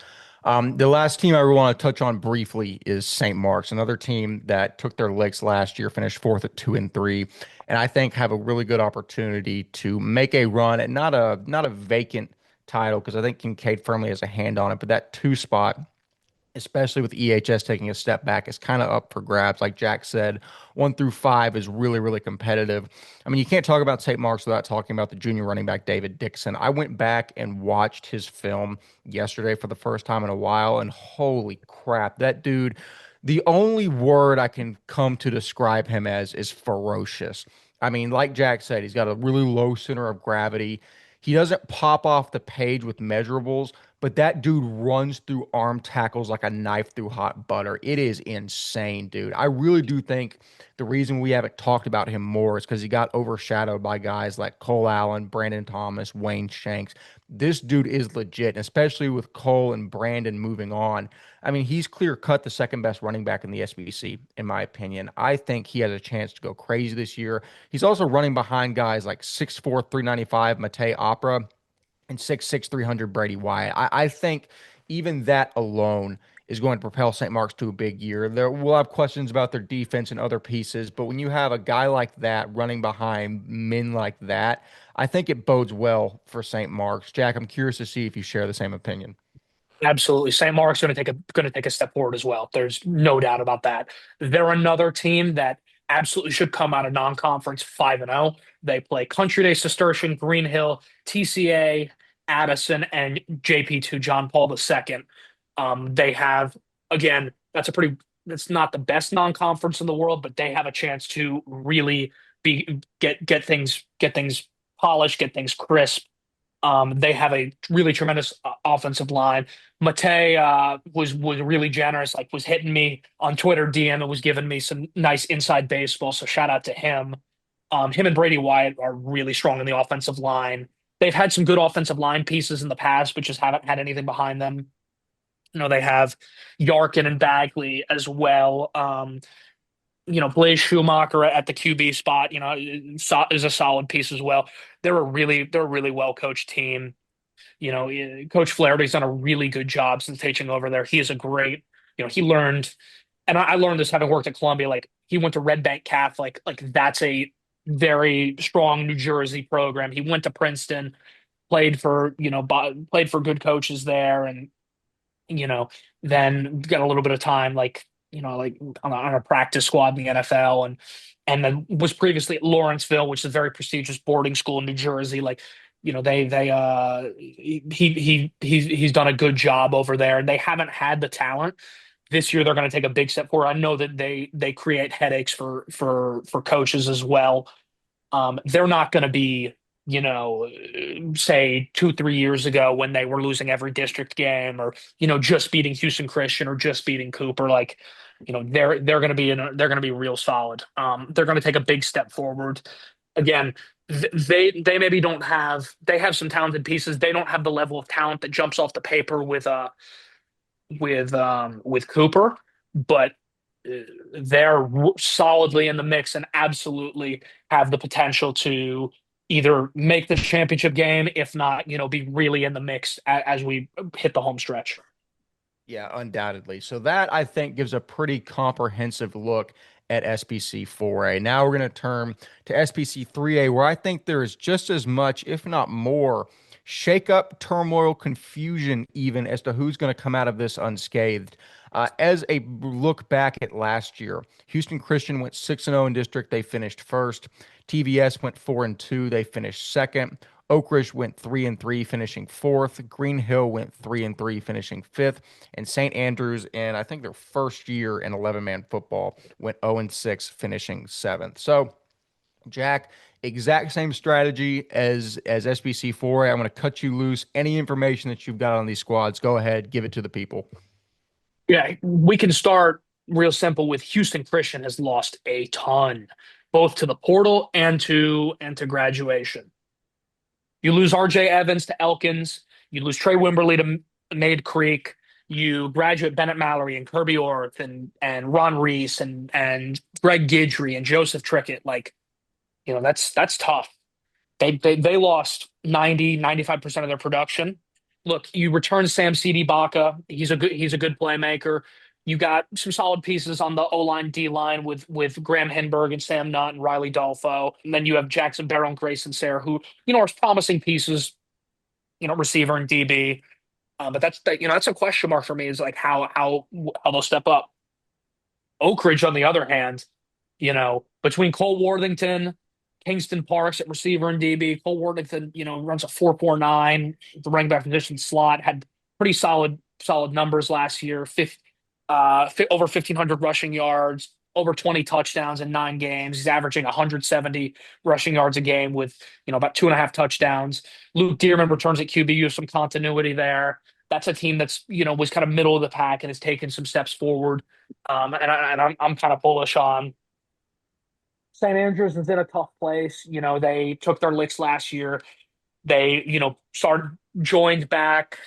The last team I really want to touch on briefly is St. Mark's, another team that took their licks last year, finished fourth at 2-3, and I think have a really good opportunity to make a run at not a vacant title because I think Kincaid firmly has a hand on it, but that two spot, especially with EHS taking a step back, is kind of up for grabs. Like Jack said, 1 through 5 is really, really competitive. I mean, you can't talk about St. Mark's without talking about the junior running back, David Dixon. I went back and watched his film yesterday for the first time in a while, and holy crap, that dude, the only word I can come to describe him as is ferocious. I mean, like Jack said, he's got a really low center of gravity. He doesn't pop off the page with measurables, but that dude runs through arm tackles like a knife through hot butter. It is insane, dude. I really do think the reason we haven't talked about him more is because he got overshadowed by guys like Cole Allen, Brandon Thomas, Wayne Shanks. This dude is legit, and especially with Cole and Brandon moving on. I mean, he's clear cut the second best running back in the SBC, in my opinion. I think he has a chance to go crazy this year. He's also running behind guys like 6'4", 395 Mate Opera and 6'6", 300 Brady Wyatt. I think even that alone is going to propel St. Mark's to a big year. We'll have questions about their defense and other pieces, but when you have a guy like that running behind men like that, I think it bodes well for St. Mark's. Jack, I'm curious to see if you share the same opinion.
Absolutely. St. Mark's going to take a step forward as well. There's no doubt about that. They're another team that absolutely should come out of non-conference 5-0. They play Country Day, Cistercian, Green Hill, TCA, Addison, and JP2 John Paul II. They have, again, that's not the best non-conference in the world, but they have a chance to really get things polished, get things crisp. They have a really tremendous offensive line. Mate was really generous, like was hitting me on Twitter DM and was giving me some nice inside baseball. So shout out to him. Him and Brady Wyatt are really strong in the offensive line. They've had some good offensive line pieces in the past, but just haven't had anything behind them. They have Yarkin and Bagley as well. Blaze Schumacher at the QB spot, is a solid piece as well. They're a really well coached team. Coach Flaherty's done a really good job since taking over there. He is a great, he learned, and I learned this having worked at Columbia. Like he went to Red Bank Catholic, like that's a very strong New Jersey program. He went to Princeton. played for, played for good coaches there, and you know, then got a little bit of time, like, like on a practice squad in the NFL, and then was previously at Lawrenceville, which is a very prestigious boarding school in New Jersey. Like, he's done a good job over there, and they haven't had the talent. This year they're going to take a big step forward. I know that they create headaches for coaches as well. They're not going to be, say 2, 3 years ago when they were losing every district game, or just beating Houston Christian or just beating Cooper. Like, they're going to be they're going to be real solid. They're going to take a big step forward. Again, they maybe don't have they have some talented pieces. They don't have the level of talent that jumps off the paper with Cooper, but they're solidly in the mix and absolutely have the potential to either make the championship game, if not, be really in the mix as we hit the home stretch.
Yeah, undoubtedly. So that I think gives a pretty comprehensive look at SPC 4A. Now we're going to turn to SPC 3A, where I think there is just as much, if not more, shakeup, turmoil, confusion, even as to who's going to come out of this unscathed. As a look back at last year, Houston Christian went 6-0 in district. They finished first. TVS went 4-2. They finished second. Oak Ridge went 3-3, finishing fourth. Green Hill went 3-3, finishing fifth. And St. Andrews, in I think their first year in 11-man football, went 0-6, finishing seventh. So, Jack, exact same strategy as SBC 4A. I'm going to cut you loose. Any information that you've got on these squads, go ahead, give it to the people.
Yeah, we can start real simple with Houston Christian has lost a ton, both to the portal and to graduation. You lose R.J. Evans to Elkins. You lose Trey Wimberly to Nade Creek. You graduate Bennett Mallory and Kirby Orth and Ron Reese and Greg Gidry and Joseph Trickett. Like, that's tough. They lost 95% of their production. Look, you return Sam CD Baca. He's a good playmaker. You got some solid pieces on the O line, D line with Graham Henberg and Sam Nutt and Riley Dolfo, and then you have Jackson Barrow and Grayson Sayre, who are promising pieces, receiver and DB. But that's a question mark for me, is like how they'll step up. Oak Ridge, on the other hand, between Cole Worthington, Kingston Parks at receiver and DB. Cole Worthington, runs a 4.49, the running back position slot, had pretty solid numbers last year. Over 1,500 rushing yards, over 20 touchdowns in 9 games. He's averaging 170 rushing yards a game with, about 2.5 touchdowns. Luke Dearman returns at QB, some continuity there. That's a team that's, was kind of middle of the pack and has taken some steps forward. I'm kind of bullish on St. Andrews. Is in a tough place. They took their licks last year. They, joined back.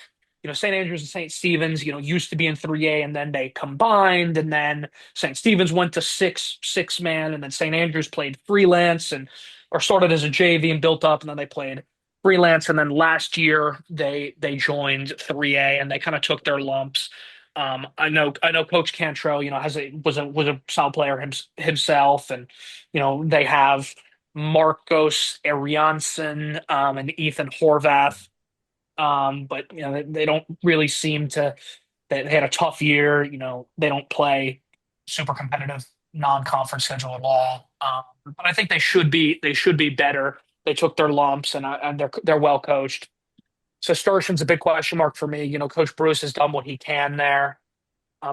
St. Andrews and St. Stephen's, used to be in 3A, and then they combined, and then St. Stephen's went to six man, and then St. Andrews played freelance or started as a JV and built up, and then they played freelance, and then last year they joined 3A, and they kind of took their lumps. I know Coach Cantrell, was a solid player himself, and they have Marcos Arianson and Ethan Horvath. But they don't really seem to. They had a tough year. They don't play super competitive non-conference schedule at all. But I think they should be. They should be better. They took their lumps, and they're well coached. So Sturgeon's a big question mark for me. Coach Bruce has done what he can there.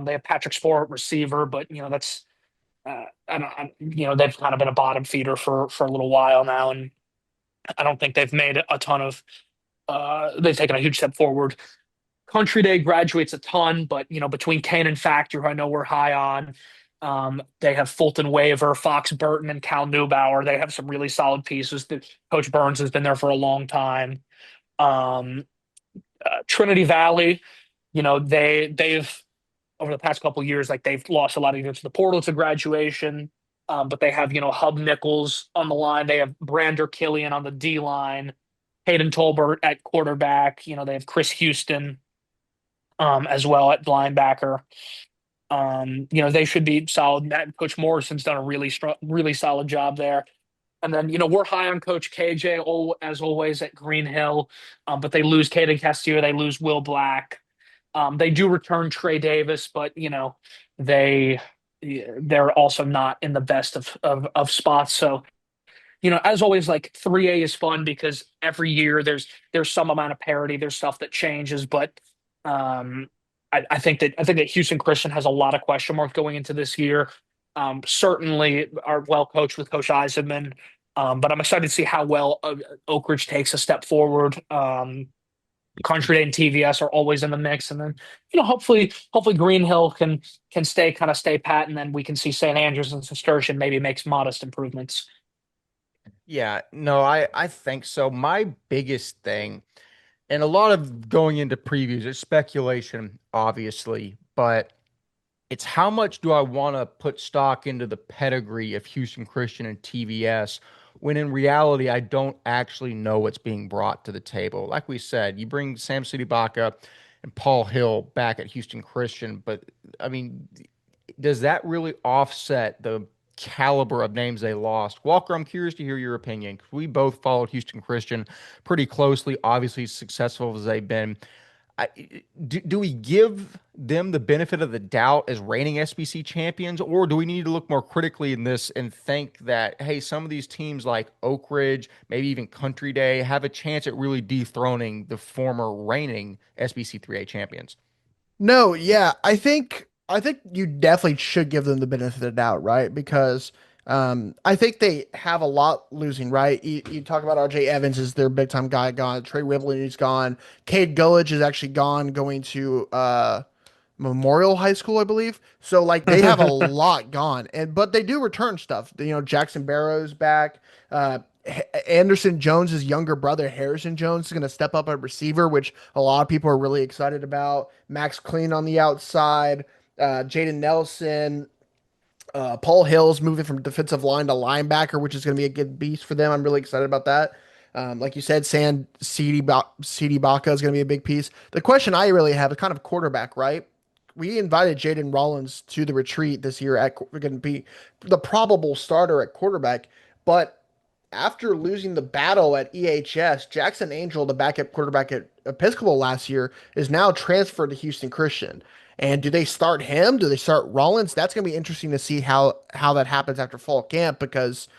They have Patrick Sport receiver, but that's I don't. They've kind of been a bottom feeder for a little while now, and I don't think they've made a ton of. They've taken a huge step forward. Country Day graduates a ton, but between Kane and Factor, who I know we're high on, they have Fulton Waver, Fox Burton, and Cal Neubauer. They have some really solid pieces. Coach Burns has been there for a long time. Trinity Valley, they've over the past couple of years, like they've lost a lot of units to the portal to graduation. But they have Hub Nichols on the line. They have Brander Killian on the D line. Hayden Tolbert at quarterback. They have Chris Houston as well at linebacker. They should be solid. Coach Morrison's done a really solid job there. And then, we're high on Coach KJ, as always, at Green Hill, but they lose Caden Castillo, they lose Will Black. They do return Trey Davis, but they they're also not in the best of spots. So, as always, like 3A is fun because every year there's some amount of parity, there's stuff that changes, but um, I think that Houston Christian has a lot of question marks going into this year. Certainly are well coached with Coach Eisenman, but I'm excited to see how well Oak Ridge takes a step forward. Country Day and TVS are always in the mix, and then hopefully Green Hill can stay pat, and then we can see St. Andrews and Cistercian maybe makes modest improvements.
Yeah, no, I think so. My biggest thing, and a lot of going into previews, it's speculation, obviously, but it's how much do I want to put stock into the pedigree of Houston Christian and TVS when in reality I don't actually know what's being brought to the table. Like we said, you bring Sam City Baca and Paul Hill back at Houston Christian, but I mean, does that really offset the caliber of names they lost? Walker, I'm curious to hear your opinion. We both followed Houston Christian pretty closely, obviously successful as they've been. I, do we give them the benefit of the doubt as reigning SBC champions, or do we need to look more critically in this and think that, hey, some of these teams like Oak Ridge, maybe even Country Day, have a chance at really dethroning the former reigning SBC 3A champions?
No, yeah, I think you definitely should give them the benefit of the doubt, right? Because I think they have a lot losing, right? You talk about RJ Evans is their big time guy gone. Trey Whibley is gone. Cade Gullidge is actually gone, going to Memorial High School, I believe. So like they have a lot gone, and but they do return stuff. Jackson Barrows back. Anderson Jones's younger brother Harrison Jones is going to step up at receiver, which a lot of people are really excited about. Max Clean on the outside. Jaden Nelson, Paul Hill's moving from defensive line to linebacker, which is going to be a good beast for them. I'm really excited about that. Like you said, CD Baca is going to be a big piece. The question I really have is kind of quarterback, right? We invited Jaden Rollins to the retreat this year at going to be the probable starter at quarterback, but after losing the battle at EHS, Jackson Angel, the backup quarterback at Episcopal last year, is now transferred to Houston Christian. And do they start him? Do they start Rollins? That's going to be interesting to see how that happens after fall camp, because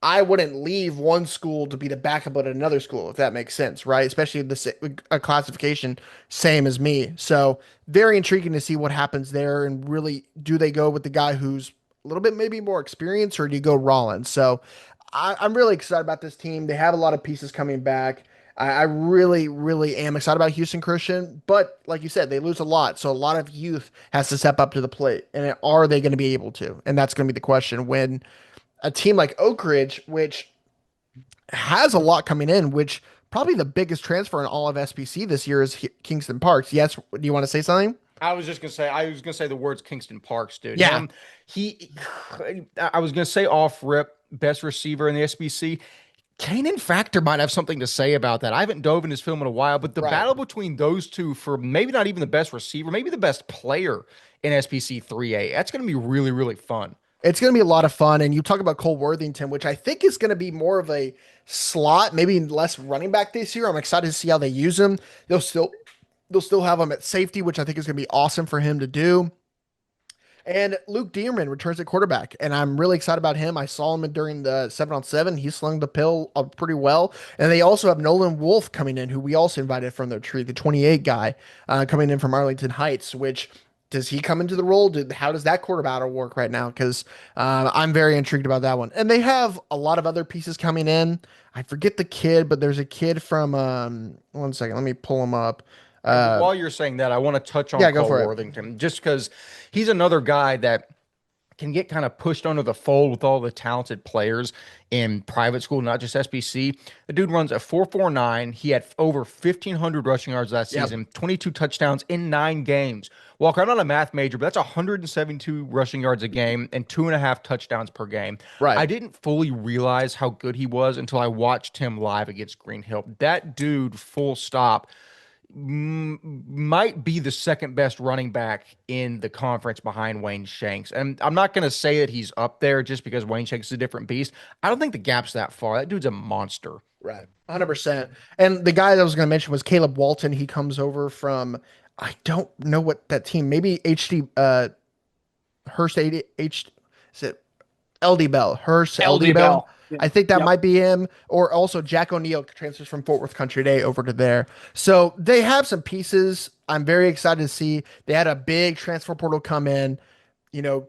I wouldn't leave one school to be the backup at another school, if that makes sense, right? Especially a classification same as me. So very intriguing to see what happens there, and really, do they go with the guy who's a little bit maybe more experienced, or do you go Rollins? So I'm really excited about this team. They have a lot of pieces coming back. I really, really am excited about Houston Christian, but like you said, they lose a lot, so a lot of youth has to step up to the plate. And are they going to be able to? And that's going to be the question when a team like Oak Ridge, which has a lot coming in, which probably the biggest transfer in all of SPC this year is Kingston Parks. Yes, do you want to say something?
I was gonna say the words Kingston Parks, dude.
Yeah.
He, I was gonna say off rip, best receiver in the SBC. Kanan Factor might have something to say about that. I haven't dove in his film in a while, but the
Right.
battle between those two for maybe not even the best receiver, maybe the best player in SPC 3A, that's going to be really, really fun.
It's going to be a lot of fun. And you talk about Cole Worthington, which I think is going to be more of a slot, maybe less running back this year. I'm excited to see how they use him. They'll still have him at safety, which I think is going to be awesome for him to do. And Luke Dearman returns at quarterback, and I'm really excited about him. I saw him during the 7-on-7. He slung the pill pretty well. And they also have Nolan Wolf coming in, who we also invited from their tree, the 28 guy coming in from Arlington Heights, which does he come into the role? How does that quarterback work right now? Because I'm very intrigued about that one. And they have a lot of other pieces coming in. I forget the kid, but there's a kid from, one second, let me pull him up.
And while you're saying that, I want to touch on
Yeah, go
Cole
for it.
Worthington just because he's another guy that can get kind of pushed under the fold with all the talented players in private school, not just SBC. The dude runs a 4.49. He had over 1,500 rushing yards last
Yep.
season, 22 touchdowns in 9 games. Walker, I'm not a math major, but that's 172 rushing yards a game and 2.5 touchdowns per game.
Right.
I didn't fully realize how good he was until I watched him live against Green Hill. That dude, full stop, might be the second best running back in the conference behind Wayne Shanks. And I'm not going to say that he's up there just because Wayne Shanks is a different beast. I don't think the gap's that far. That dude's a monster.
Right. 100%. And the guy that I was going to mention was Caleb Walton. He comes over from, I don't know what that team, maybe HD, Hurst is it LD Bell, Hurst LD
LD
Bell.
Bell. Yeah.
I think that
Yep.
might be him, or also Jack O'Neal transfers from Fort Worth Country Day over to there. So they have some pieces. I'm very excited to see. They had a big transfer portal come in.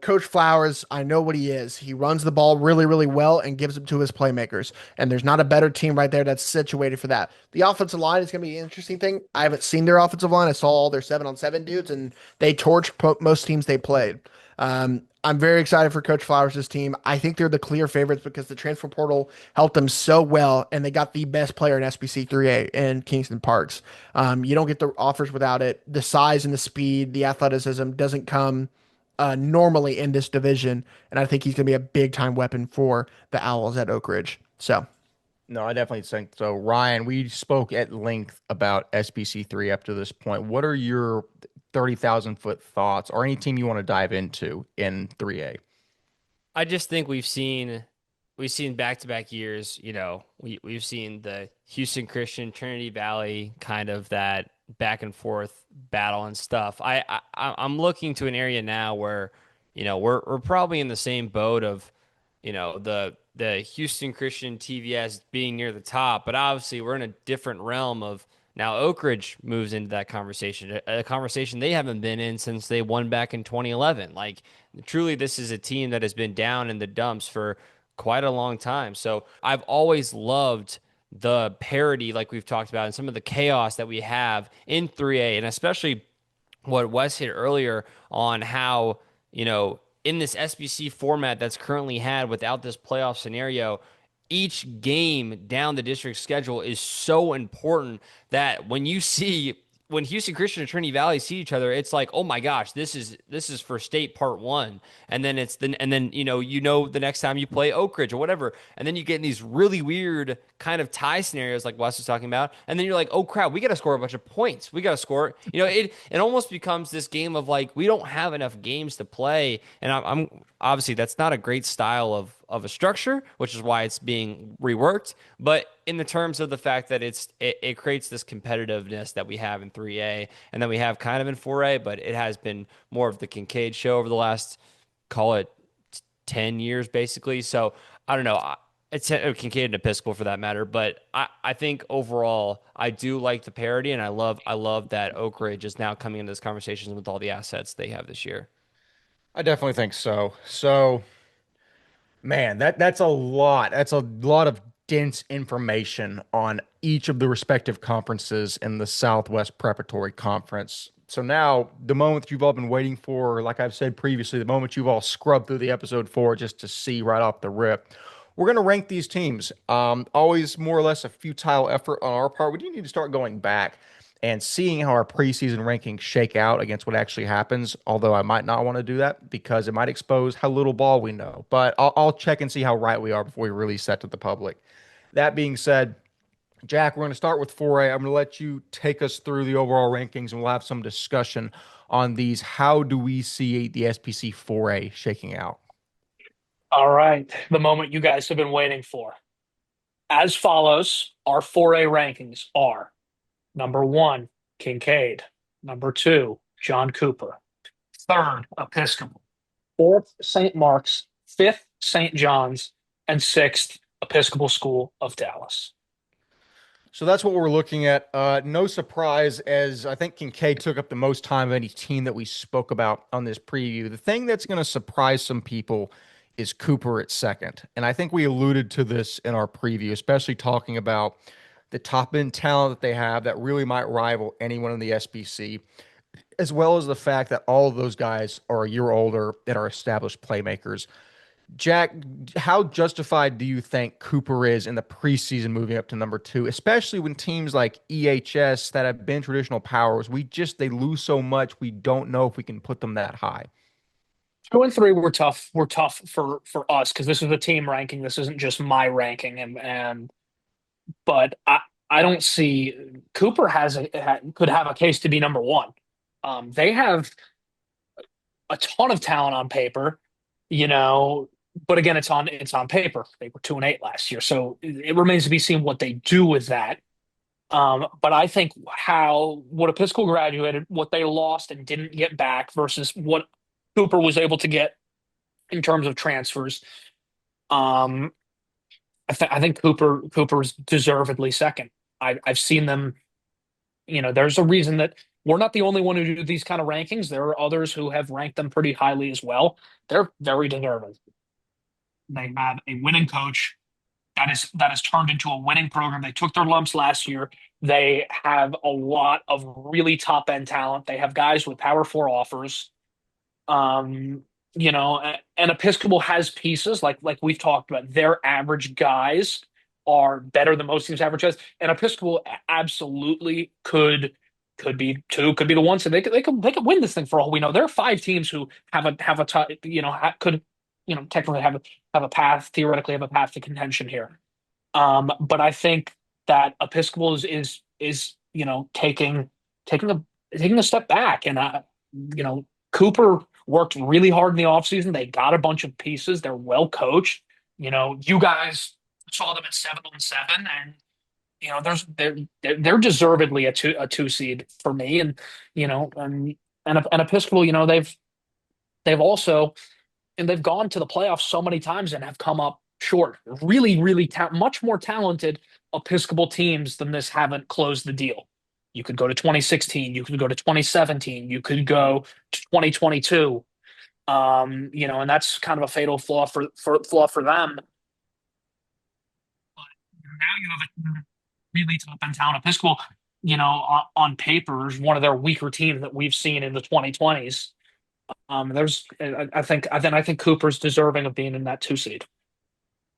Coach Flowers, I know what he is. He runs the ball really, really well and gives it to his playmakers. And there's not a better team right there that's situated for that. The offensive line is going to be an interesting thing. I haven't seen their offensive line. I saw all their 7-on-7 dudes, and they torched most teams they played. I'm very excited for Coach Flowers' team. I think they're the clear favorites because the transfer portal helped them so well, and they got the best player in SPC 3A in Kingston Parks. You don't get the offers without it. The size and the speed, the athleticism doesn't come normally in this division, and I think he's going to be a big time weapon for the Owls at Oak Ridge. So,
No, I definitely think so. Ryan, we spoke at length about SBC3 up to this point. What are your 30,000-foot thoughts or any team you want to dive into in 3A?
I just think we've seen back-to-back years, we've seen the Houston Christian, Trinity Valley, kind of that back and forth battle and stuff. I'm looking to an area now where, we're probably in the same boat of, the Houston Christian TVS being near the top, but obviously we're in a different realm of now Oak Ridge moves into that conversation, a conversation they haven't been in since they won back in 2011. Like, truly, this is a team that has been down in the dumps for quite a long time. So I've always loved the parity, like we've talked about, and some of the chaos that we have in 3A, and especially what Wes hit earlier on how, in this SBC format that's currently had without this playoff scenario, each game down the district schedule is so important that when Houston Christian and Trinity Valley see each other, it's like, oh my gosh, this is for state part one, and then the next time you play Oak Ridge or whatever, and then you get in these really weird kind of tie scenarios like Wes was talking about, and then you're like, oh crap, we got to score a bunch of points, we got to score, it almost becomes this game of like we don't have enough games to play, and I'm obviously that's not a great style of a structure, which is why it's being reworked. But in the terms of the fact that it creates this competitiveness that we have in 3A and that we have kind of in 4A, but it has been more of the Kincaid show over the last, call it 10 years, basically. So I don't know. It's Kincaid and Episcopal for that matter, but I think overall I do like the parity, and I love that Oak Ridge is now coming into this conversation with all the assets they have this year.
I definitely think so. So, man, that's a lot. That's a lot of dense information on each of the respective conferences in the Southwest Preparatory Conference. So now the moment you've all been waiting for, like I've said previously, the moment you've all scrubbed through the episode for just to see right off the rip, we're going to rank these teams. Always more or less a futile effort on our part. We do need to start going back and seeing how our preseason rankings shake out against what actually happens. Although I might not want to do that because it might expose how little ball we know. But I'll check and see how right we are before we release that to the public. That being said, Jack, we're going to start with 4A. I'm going to let you take us through the overall rankings and we'll have some discussion on these. How do we see the SPC 4A shaking out?
All right. The moment you guys have been waiting for. As follows, our 4A rankings are number 1, Kincaid. Number 2, John Cooper. 3rd, Episcopal. 4th, St. Mark's. 5th, St. John's. And 6th, Episcopal School of Dallas.
So that's what we're looking at. No surprise, as I think Kincaid took up the most time of any team that we spoke about on this preview. The thing that's going to surprise some people is Cooper at second. And I think we alluded to this in our preview, especially talking about the top end talent that they have that really might rival anyone in the SBC, as well as the fact that all of those guys are a year older and are established playmakers. Jack, how justified do you think Cooper is in the preseason moving up to number 2, especially when teams like EHS that have been traditional powers, they lose so much, we don't know if we can put them that high.
2 and 3 were tough. Were tough for us because this is a team ranking. This isn't just my ranking, but I I don't see Cooper could have a case to be number one. They have a ton of talent on paper, you know, but again, it's on paper. They were 2-8 last year, so it remains to be seen what they do with that. But I think how what Episcopal graduated, what they lost and didn't get back versus what Cooper was able to get in terms of transfers. Um, I think Cooper's deservedly second. I've seen them. There's a reason that we're not the only one who do these kind of rankings. There are others who have ranked them pretty highly as well. They're very deserving. They have a winning coach that is turned into a winning program. They took their lumps last year. They have a lot of really top end talent. They have guys with Power Four offers. Um, and Episcopal has pieces like we've talked about. Their average guys are better than most teams' average guys, and Episcopal absolutely could be two, could be the ones, and they could win this thing for all we know. There are five teams who have a could technically have a path, theoretically have a path to contention here. But I think that Episcopal is taking a taking a step back, and Cooper worked really hard in the offseason. They got a bunch of pieces. They're well coached. You guys saw them at 7-7, and they're deservedly a two seed for me. And and Episcopal, they've also and they've gone to the playoffs so many times and have come up short. Really, really much more talented Episcopal teams than this haven't closed the deal. You could go to 2016, you could go to 2017, you could go to 2022. And that's kind of a fatal flaw for them. But now you have a really top end talent. Episcopal, on paper is one of their weaker teams that we've seen in the 2020s. I think Cooper's deserving of being in that two seed.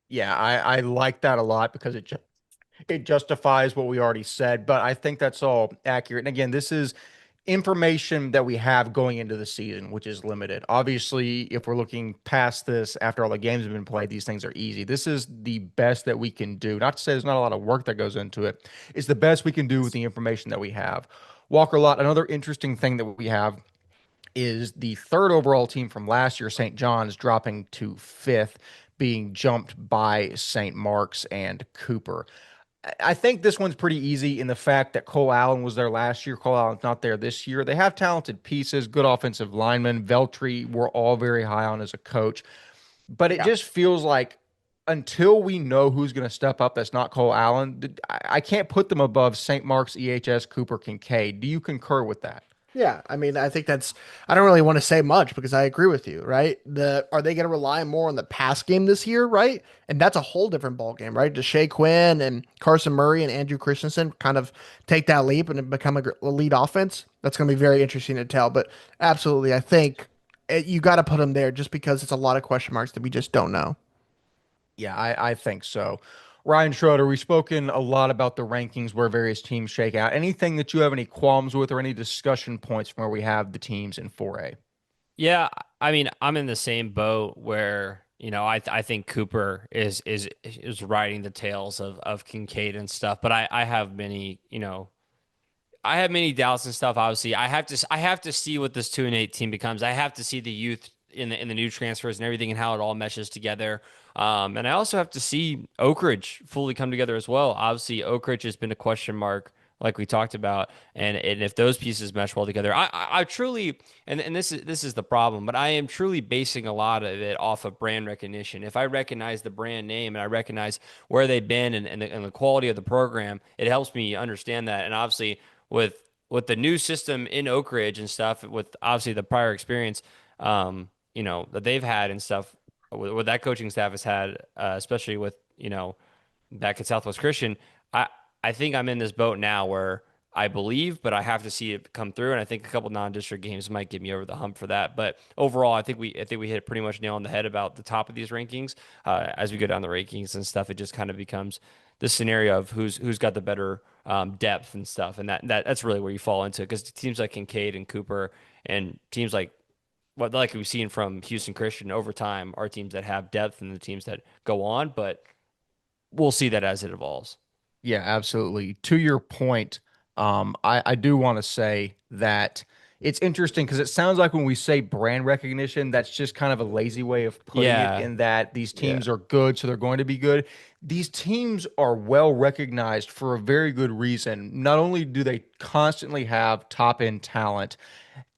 Yeah, I like that a lot because it justifies what we already said, but I think that's all accurate. And again, this is information that we have going into the season, which is limited. Obviously, if we're looking past this after all the games have been played, these things are easy. This is the best that we can do. Not to say there's not a lot of work that goes into it. It's the best we can do with the information that we have. Walker Lott, another interesting thing that we have is the third overall team from last year, St. John's, dropping to fifth, being jumped by St. Mark's and Cooper. I think this one's pretty easy in the fact that Cole Allen was there last year. Cole Allen's not there this year. They have talented pieces, good offensive linemen. Veltri, we're all very high on as a coach. But it just feels like until we know who's going to step up that's not Cole Allen, I can't put them above St. Mark's, EHS, Cooper, Kincaid. Do you concur with that?
Yeah, I mean, I think I don't really want to say much because I agree with you, right? Are they going to rely more on the pass game this year, right? And that's a whole different ball game, right? Does Shea Quinn and Carson Murray and Andrew Christensen kind of take that leap and become a lead offense? That's going to be very interesting to tell. But absolutely, I think you got to put them there just because it's a lot of question marks that we just don't know.
Yeah, I think so. Ryan Schroeder, we've spoken a lot about the rankings where various teams shake out. Anything that you have any qualms with or any discussion points from where we have the teams in 4A?
Yeah, I mean, I'm in the same boat where, I think Cooper is riding the tails of Kincaid and stuff, but I have many, I have many doubts and stuff. Obviously, I have to see what this 2-8 team becomes. I have to see the youth in the new transfers and everything and how it all meshes together. And I also have to see Oak Ridge fully come together as well. Obviously, Oak Ridge has been a question mark, like we talked about, and if those pieces mesh well together, I truly and this is the problem, but I am truly basing a lot of it off of brand recognition. If I recognize the brand name and I recognize where they've been and the quality of the program, it helps me understand that. And obviously, with the new system in Oak Ridge and stuff, with obviously the prior experience, that they've had and stuff, what that coaching staff has had, especially with back at Southwest Christian, I think I'm in this boat now where I believe, but I have to see it come through, and I think a couple non-district games might get me over the hump for that. But overall, I think we hit pretty much nail on the head about the top of these rankings. As we go down the rankings and stuff, it just kind of becomes the scenario of who's got the better depth and stuff, and that's really where you fall into because teams like Kincaid and Cooper and teams like we've seen from Houston Christian over time are teams that have depth and the teams that go on, but we'll see that as it evolves.
Yeah, absolutely. To your point, I do want to say that it's interesting because it sounds like when we say brand recognition, that's just kind of a lazy way of putting it,
Yeah.
in that these
Yeah.
teams are good, so they're going to be good. These teams are well recognized for a very good reason. Not only do they constantly have top end talent,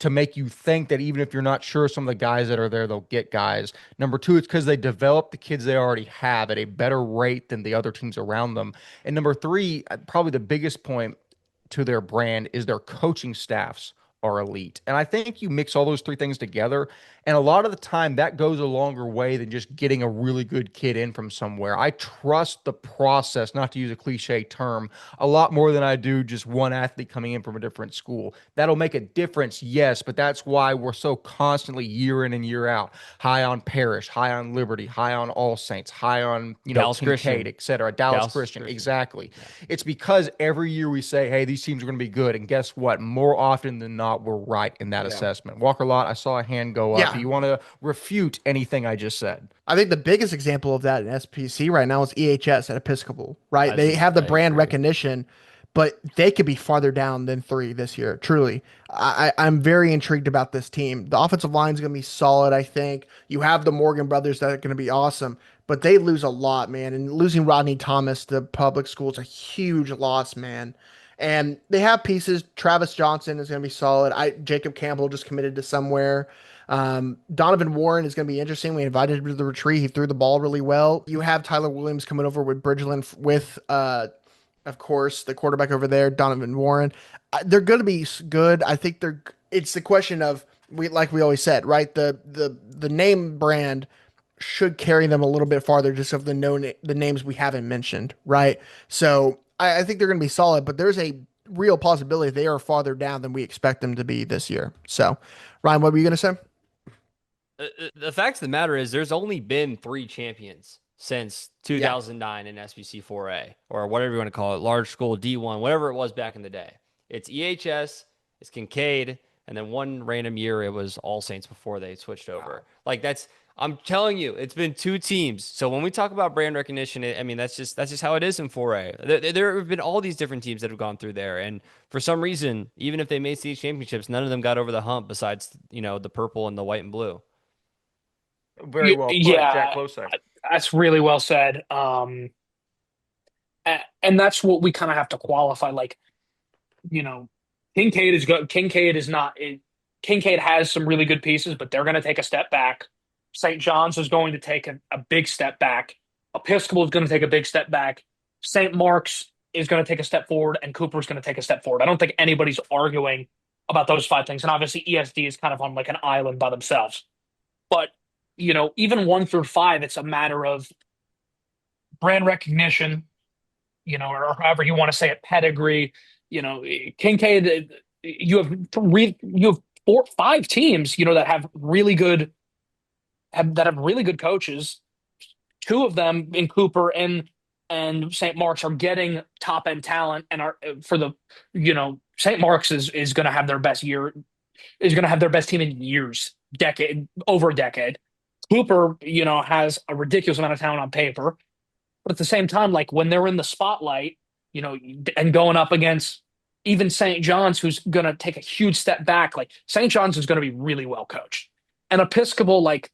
to make you think that even if you're not sure some of the guys that are there, they'll get guys. Number two, it's because they develop the kids they already have at a better rate than the other teams around them. And number three, probably the biggest point to their brand is their coaching staffs are elite. And I think you mix all those three things together, and a lot of the time that goes a longer way than just getting a really good kid in from somewhere. I trust the process, not to use a cliche term, a lot more than I do just one athlete coming in from a different school. That'll make a difference, yes, but that's why we're so constantly year in and year out high on Parrish, high on Liberty, high on All Saints, high on
Dallas
Kincaid,
Christian.
et cetera, Dallas
Dallas
Christian,
Christian.
exactly.
Yeah.
It's because every year we say, hey, these teams are going to be good, and guess what? More often than not, we're right in that
Yeah.
assessment. Walker Lott, I saw a hand go up. Do
Yeah.
you want to refute anything I just said?
I think the biggest example of that in SPC right now is EHS at Episcopal, right? They have the
I
brand
agree.
recognition, but they could be farther down than 3 this year. Truly. I'm very intrigued about this team. The offensive line is going to be solid, I think. You have the Morgan brothers that are going to be awesome, but they lose a lot, man. And losing Rodney Thomas to public school is a huge loss, man. And they have pieces. Travis Johnson is going to be solid. Jacob Campbell just committed to somewhere. Donovan Warren is going to be interesting. We invited him to the retreat. He threw the ball really well. You have Tyler Williams coming over with Bridgeland with, of course, the quarterback over there, Donovan Warren. They're going to be good. I think they're. It's the question of like we always said, right? The name brand should carry them a little bit farther, just of the names we haven't mentioned, right? So I think they're going to be solid, but there's a real possibility they are farther down than we expect them to be this year. So, Ryan, what were you going to say?
The fact of the matter is, there's only been 3 champions since
Yeah.
2009 in SBC 4A, or whatever you want to call it, large school D1, whatever it was back in the day. It's EHS, it's Kincaid, and then one random year it was All Saints before they switched over. Like I'm telling you, it's been 2 teams. So when we talk about brand recognition, I mean that's just how it is in 4A. There have been all these different teams that have gone through there, and for some reason, even if they made state championships, none of them got over the hump besides the purple and the white and blue.
Very well put, Jack
Yeah,
Close.
that's really well said. And that's what we kind of have to qualify. Like, you know, Kincaid is good. Kincaid has some really good pieces, but they're going to take a step back. St. John's is going to take a big step back. Episcopal is going to take a big step back. St. Mark's is going to take a step forward, and Cooper is going to take a step forward. I don't think anybody's arguing about those 5 things. And obviously, ESD is kind of on like an island by themselves. But even 1 through 5, it's a matter of brand recognition, or however you want to say it, pedigree. Kincaid, you have 4, 5 teams, that have really good that have really good coaches. 2 of them in Cooper and St. Mark's are getting top end talent, and are for the St. Mark's is going to have their best year, is going to have their best team in years, over a decade. Cooper, has a ridiculous amount of talent on paper, but at the same time, like when they're in the spotlight, and going up against even St. John's, who's going to take a huge step back, like St. John's is going to be really well coached, and Episcopal, like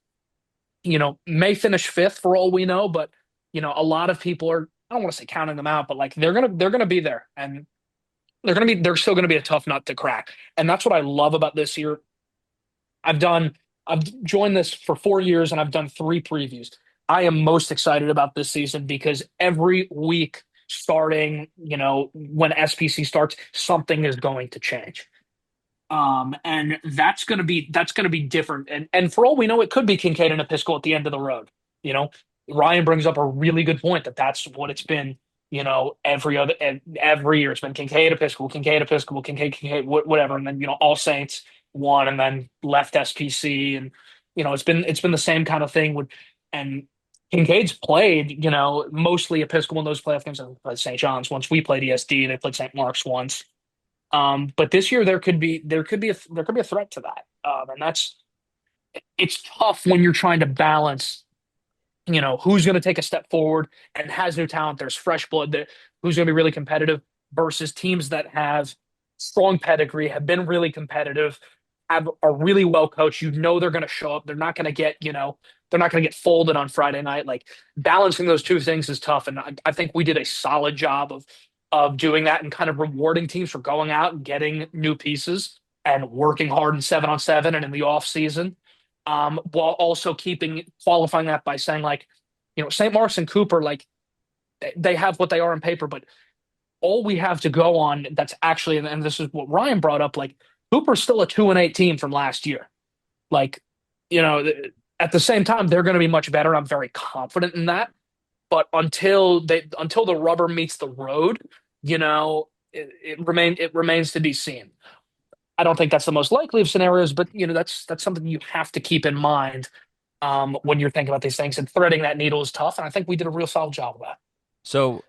may finish 5th for all we know, but a lot of people are. I don't want to say counting them out, but like they're gonna be there, and they're still gonna be a tough nut to crack, and that's what I love about this year. I've done I've joined this for 4 years and I've done 3 previews. I am most excited about this season because every week starting, when SPC starts, something is going to change. And that's gonna be different. And for all we know, it could be Kincaid and Episcopal at the end of the road. You know, Ryan brings up a really good point that's what it's been. Every year it's been Kincaid Episcopal, Kincaid Episcopal, Kincaid, whatever, and then All Saints won and then left SPC, and it's been the same kind of thing with and Kincaid's played mostly Episcopal in those playoff games. And played St. John's once. We played ESD. They played St. Mark's once. But this year there could be a threat to that, and it's tough when you're trying to balance who's going to take a step forward and has new talent. There's fresh blood that who's going to be really competitive versus teams that have strong pedigree, have been really competitive, are really well coached. They're going to show up. They're not going to get folded on Friday night. Like balancing those two things is tough. And I think we did a solid job of doing that and kind of rewarding teams for going out and getting new pieces and working hard in 7-on-7 and in the off season, while also qualifying that by saying like, St. Mark's and Cooper, like they have what they are on paper, but all we have to go on that's actually, and this is what Ryan brought up, like Cooper's still a 2-8 team from last year. Like, you know, at the same time, they're going to be much better. I'm very confident in that. But until the rubber meets the road, it remains to be seen. I don't think that's the most likely of scenarios, but that's something you have to keep in mind when you're thinking about these things. And threading that needle is tough, and I think we did a real solid job of that.
So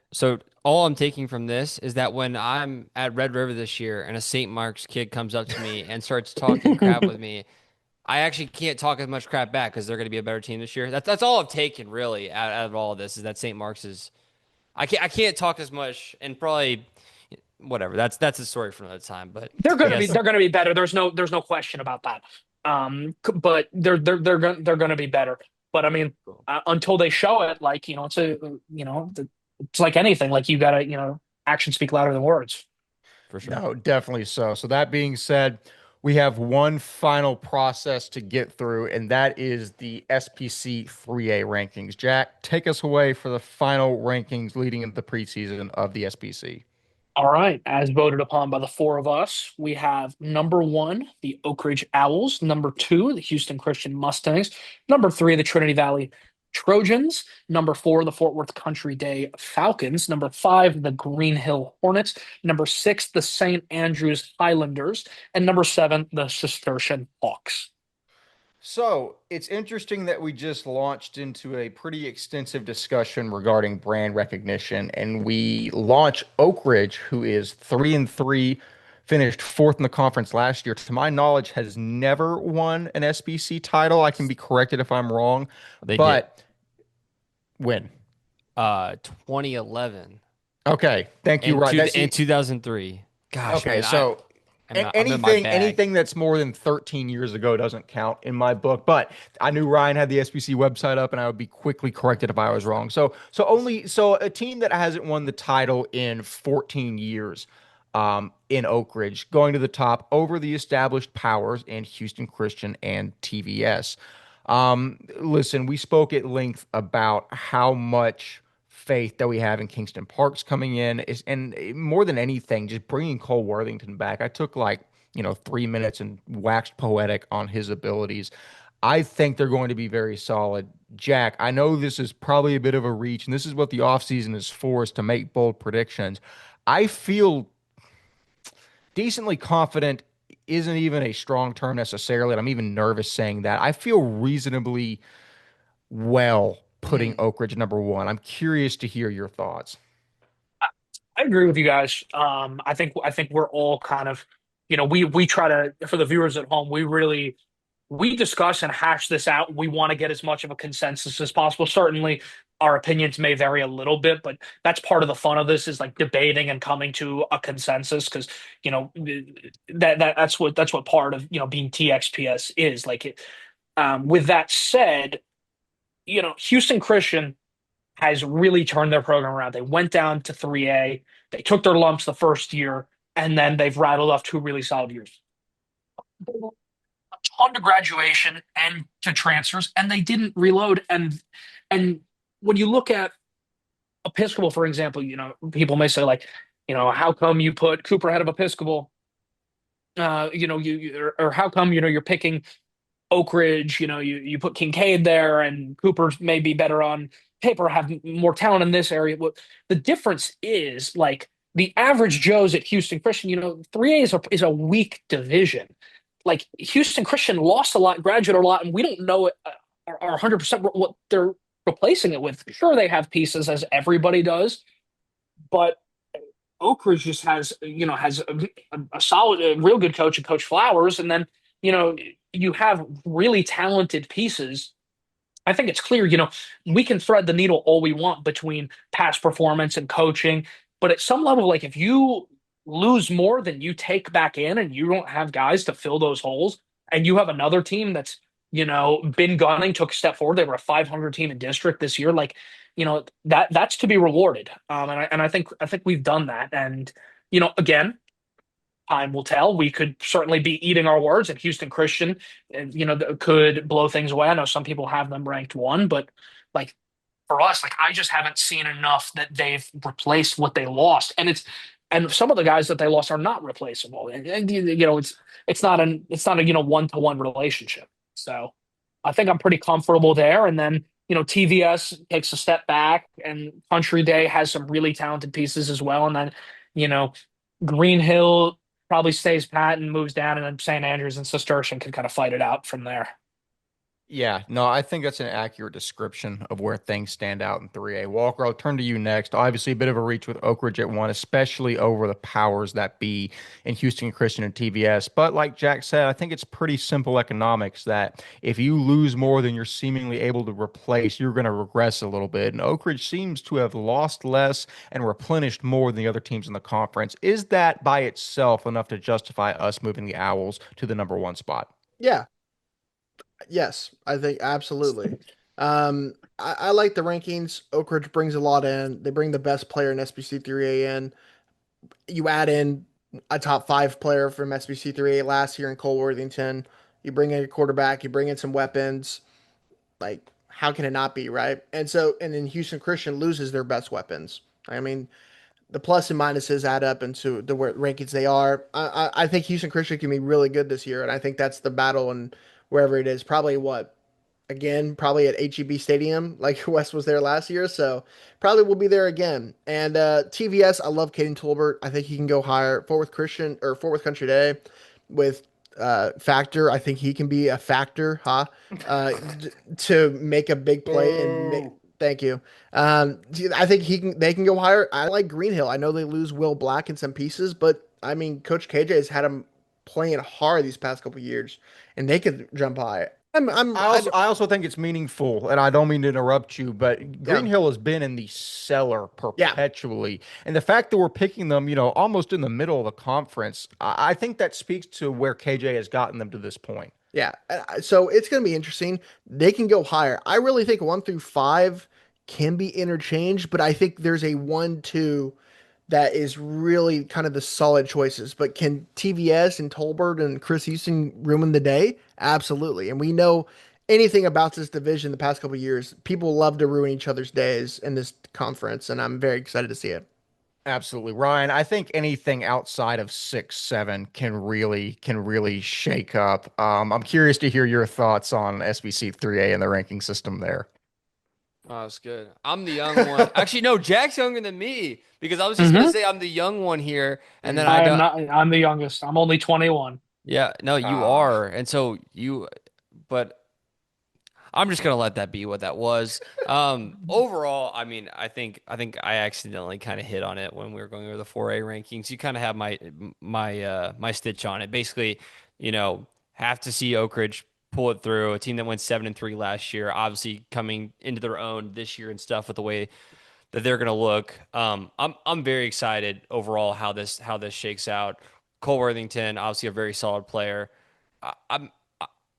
all I'm taking from this is that when I'm at Red River this year and a St. Mark's kid comes up to me and starts talking crap with me, I actually can't talk as much crap back because they're going to be a better team this year. That's all I've taken really out of all of this is that St. Mark's is. I can't talk as much and probably whatever. That's a story for another time. But
they're going to be better. There's no question about that. But they're going to be better. But I mean, until they show it, like it's like anything. Like you gotta actions speak louder than words.
for sure.
No, definitely so. So that being said, we have one final process to get through, and that is the SPC 3A rankings. Jack, take us away for the final rankings leading into the preseason of the SPC.
All right, as voted upon by the four of us, we have number one, the Oak Ridge Owls, number two, the Houston Christian Mustangs, number three, the Trinity Valley Trojans, number four, the Fort Worth Country Day Falcons, number five, the Green Hill Hornets, number six, the St. Andrews Highlanders, and number seven, the Cistercian Hawks.
So it's interesting that we just launched into a pretty extensive discussion regarding brand recognition, and we launch Oak Ridge, who is 3-3, finished fourth in the conference last year. To my knowledge, has never won an SBC title. I can be corrected if I'm wrong,
They
but when?
2011
Okay, thank you.
and
Right,
in 2003. Gosh,
okay.
man,
So
I'm in my
anything
bag.
that's more than 13 years ago doesn't count in my book. But I knew Ryan had the SBC website up, and I would be quickly corrected if I was wrong. So a team that hasn't won the title in 14 years, in Oak Ridge, going to the top over the established powers in Houston Christian and TVS. Listen, we spoke at length about how much faith that we have in Kingston Parks coming in and more than anything, just bringing Cole Worthington back. I took 3 minutes and waxed poetic on his abilities. I think they're going to be very solid. Jack, I know this is probably a bit of a reach, and this is what the offseason is for, is to make bold predictions. I feel decently confident isn't even a strong term necessarily, and I'm even nervous saying that. I feel reasonably well putting Oak Ridge number one. I'm curious to hear your thoughts.
I agree with you guys. I think we're all kind of, we try to, for the viewers at home, we discuss and hash this out. We want to get as much of a consensus as possible. Certainly, our opinions may vary a little bit, but that's part of the fun of this is like debating and coming to a consensus because that's what part of being TXPS is like it. With that said, Houston Christian has really turned their program around. They went down to 3A. They took their lumps the first year, and then they've rattled off two really solid years. A ton to graduation and to transfers, and they didn't reload. And when you look at Episcopal, for example, people may say like, how come you put Cooper ahead of Episcopal? Or how come you're picking Oak Ridge, you put Kincaid there and Cooper's may be better on paper, have more talent in this area. What the difference is like the average Joes at Houston Christian, 3A is a weak division. Like Houston Christian lost a lot, graduated a lot, and we don't know are 100% what they're replacing it with. Sure, they have pieces as everybody does, but Oak Ridge just has a solid, a real good coach and Coach Flowers, and then you have really talented pieces I think it's clear, we can thread the needle all we want between past performance and coaching, but at some level, like if you lose more than you take back in and you don't have guys to fill those holes, and you have another team that's, been gunning, took a step forward. They were a 500 team in district this year. Like, that's to be rewarded. And I think we've done that. And, again, time will tell. We could certainly be eating our words, and Houston Christian, could blow things away. I know some people have them ranked one, but like for us, like I just haven't seen enough that they've replaced what they lost, and some of the guys that they lost are not replaceable. And it's not a one-to-one relationship. So I think I'm pretty comfortable there. And then TVS takes a step back, and Country Day has some really talented pieces as well. And then you know Green Hill probably stays pat and moves down, and then St. Andrews and Cistercian can kind of fight it out from there.
Yeah, no, I think that's an accurate description of where things stand out in 3A. Walker, I'll turn to you next. Obviously, a bit of a reach with Oak Ridge at one, especially over the powers that be in Houston Christian and TVS. But like Jack said, I think it's pretty simple economics that if you lose more than you're seemingly able to replace, you're going to regress a little bit. And Oak Ridge seems to have lost less and replenished more than the other teams in the conference. Is that by itself enough to justify us moving the Owls to the number one spot?
Yeah. Yes, I think absolutely. I like the rankings. Oak Ridge brings a lot in. They bring the best player in SBC 3A in. You add in a top five player from SBC 3A last year in Cole Worthington. You bring in a quarterback. You bring in some weapons. Like, how can it not be, right? And then Houston Christian loses their best weapons. I mean, the plus and minuses add up into the rankings they are. I think Houston Christian can be really good this year, and I think that's the battle and wherever it is. Probably what again, probably at HEB Stadium, like Wes was there last year, so probably will be there again. And TVS, I love Caden Tolbert. I think he can go higher. Fort Worth Christian or Fort Worth Country Day with Factor. I think he can be a factor, huh? To make a big play and make.
Boo.
Thank you. I think he can. They can go higher. I like Greenhill. I know they lose Will Black in some pieces, but I mean, Coach KJ has had him playing hard these past couple years, and they could jump high.
I also think it's meaningful, and I don't mean to interrupt you, but Green
Yeah,
Hill has been in the cellar
yeah,
perpetually. And the fact that we're picking them, almost in the middle of the conference, I think that speaks to where KJ has gotten them to this point.
yeah. So it's going to be interesting. They can go higher. I really think 1 through 5 can be interchanged, but I think there's a 1, 2 that is really kind of the solid choices. But can TVS and Tolbert and Chris Houston ruin the day? Absolutely. And we know anything about this division the past couple of years. People love to ruin each other's days in this conference, and I'm very excited to see it.
Absolutely, Ryan. I think anything outside of 6, 7 can really shake up. I'm curious to hear your thoughts on SBC 3A and the ranking system there.
Oh, that's good. I'm the young one. Actually, no, Jack's younger than me because I was just gonna
Hmm.
say I'm the young one here, and then I
I am
don't.
not. I'm the youngest. I'm only 21.
Yeah, no, you
Ah,
are, and so you, but I'm just gonna let that be what that was. Overall, I mean, I think I accidentally kind of hit on it when we were going over the 4A rankings. You kind of have my stitch on it. Basically, have to see Oak Ridge pull it through. A team that went 7-3 last year, obviously coming into their own this year and stuff with the way that they're gonna look. I'm very excited overall how this shakes out. Cole Worthington, obviously a very solid player. I'm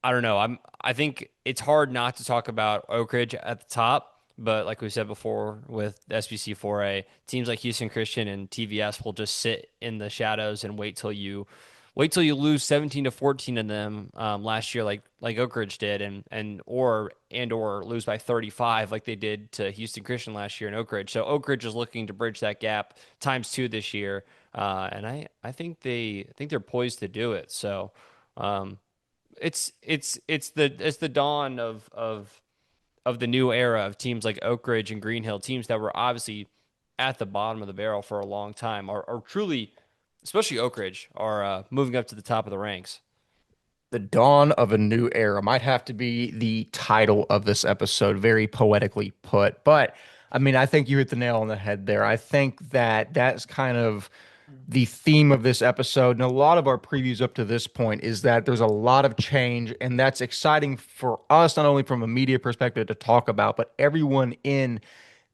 I don't know. I think it's hard not to talk about Oak Ridge at the top, but like we said before with SBC 4A, teams like Houston Christian and TVS will just sit in the shadows and wait till you lose 17 to 14 of them last year like Oak Ridge did and or lose by 35 like they did to Houston Christian last year in Oak Ridge. So Oak Ridge is looking to bridge that gap times two this year. And I think they're poised to do it. So um, it's the dawn of the new era of teams like Oak Ridge and Green Hill, teams that were obviously at the bottom of the barrel for a long time, are truly, especially Oak Ridge, are moving up to the top of the ranks.
the dawn of a new era might have to be the title of this episode, very poetically put. But I mean, I think you hit the nail on the head there. I think that that's kind of the theme of this episode and a lot of our previews up to this point is that there's a lot of change, and that's exciting for us, not only from a media perspective to talk about, but everyone in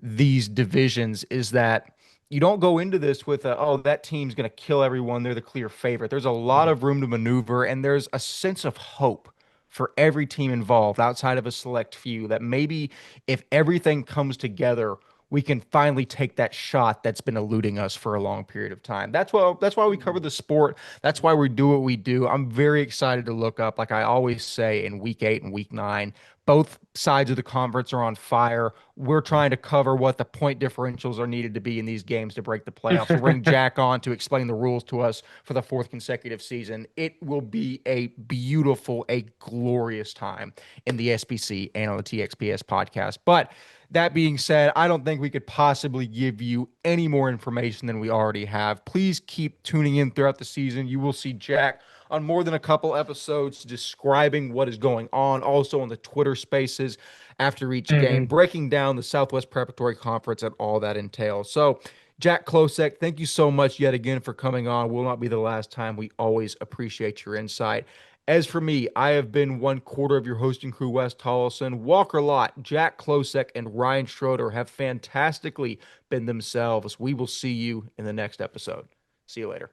these divisions is that you don't go into this with oh, that team's going to kill everyone. They're the clear favorite. There's a lot
Mhm.
of room to maneuver, and there's a sense of hope for every team involved outside of a select few that maybe if everything comes together, we can finally take that shot that's been eluding us for a long period of time. That's why we cover the sport. That's why we do what we do. I'm very excited to look up, like I always say, in week 8 and week 9. Both sides of the conference are on fire. We're trying to cover what the point differentials are needed to be in these games to break the playoffs. We'll bring Jack on to explain the rules to us for the 4th consecutive season. It will be a beautiful, a glorious time in the SPC and on the TXPS podcast. But that being said, I don't think we could possibly give you any more information than we already have. Please keep tuning in throughout the season. You will see Jack on more than a couple episodes describing what is going on, also on the Twitter spaces after each game,
Mhm.
breaking down the Southwest Preparatory Conference and all that entails. So, Jack Klosek, thank you so much yet again for coming on. Will not be the last time. We always appreciate your insight. As for me, I have been one quarter of your hosting crew, Wes Tolleson. Walker Lott, Jack Klosek, and Ryan Schroeder have fantastically been themselves. We will see you in the next episode. See you later.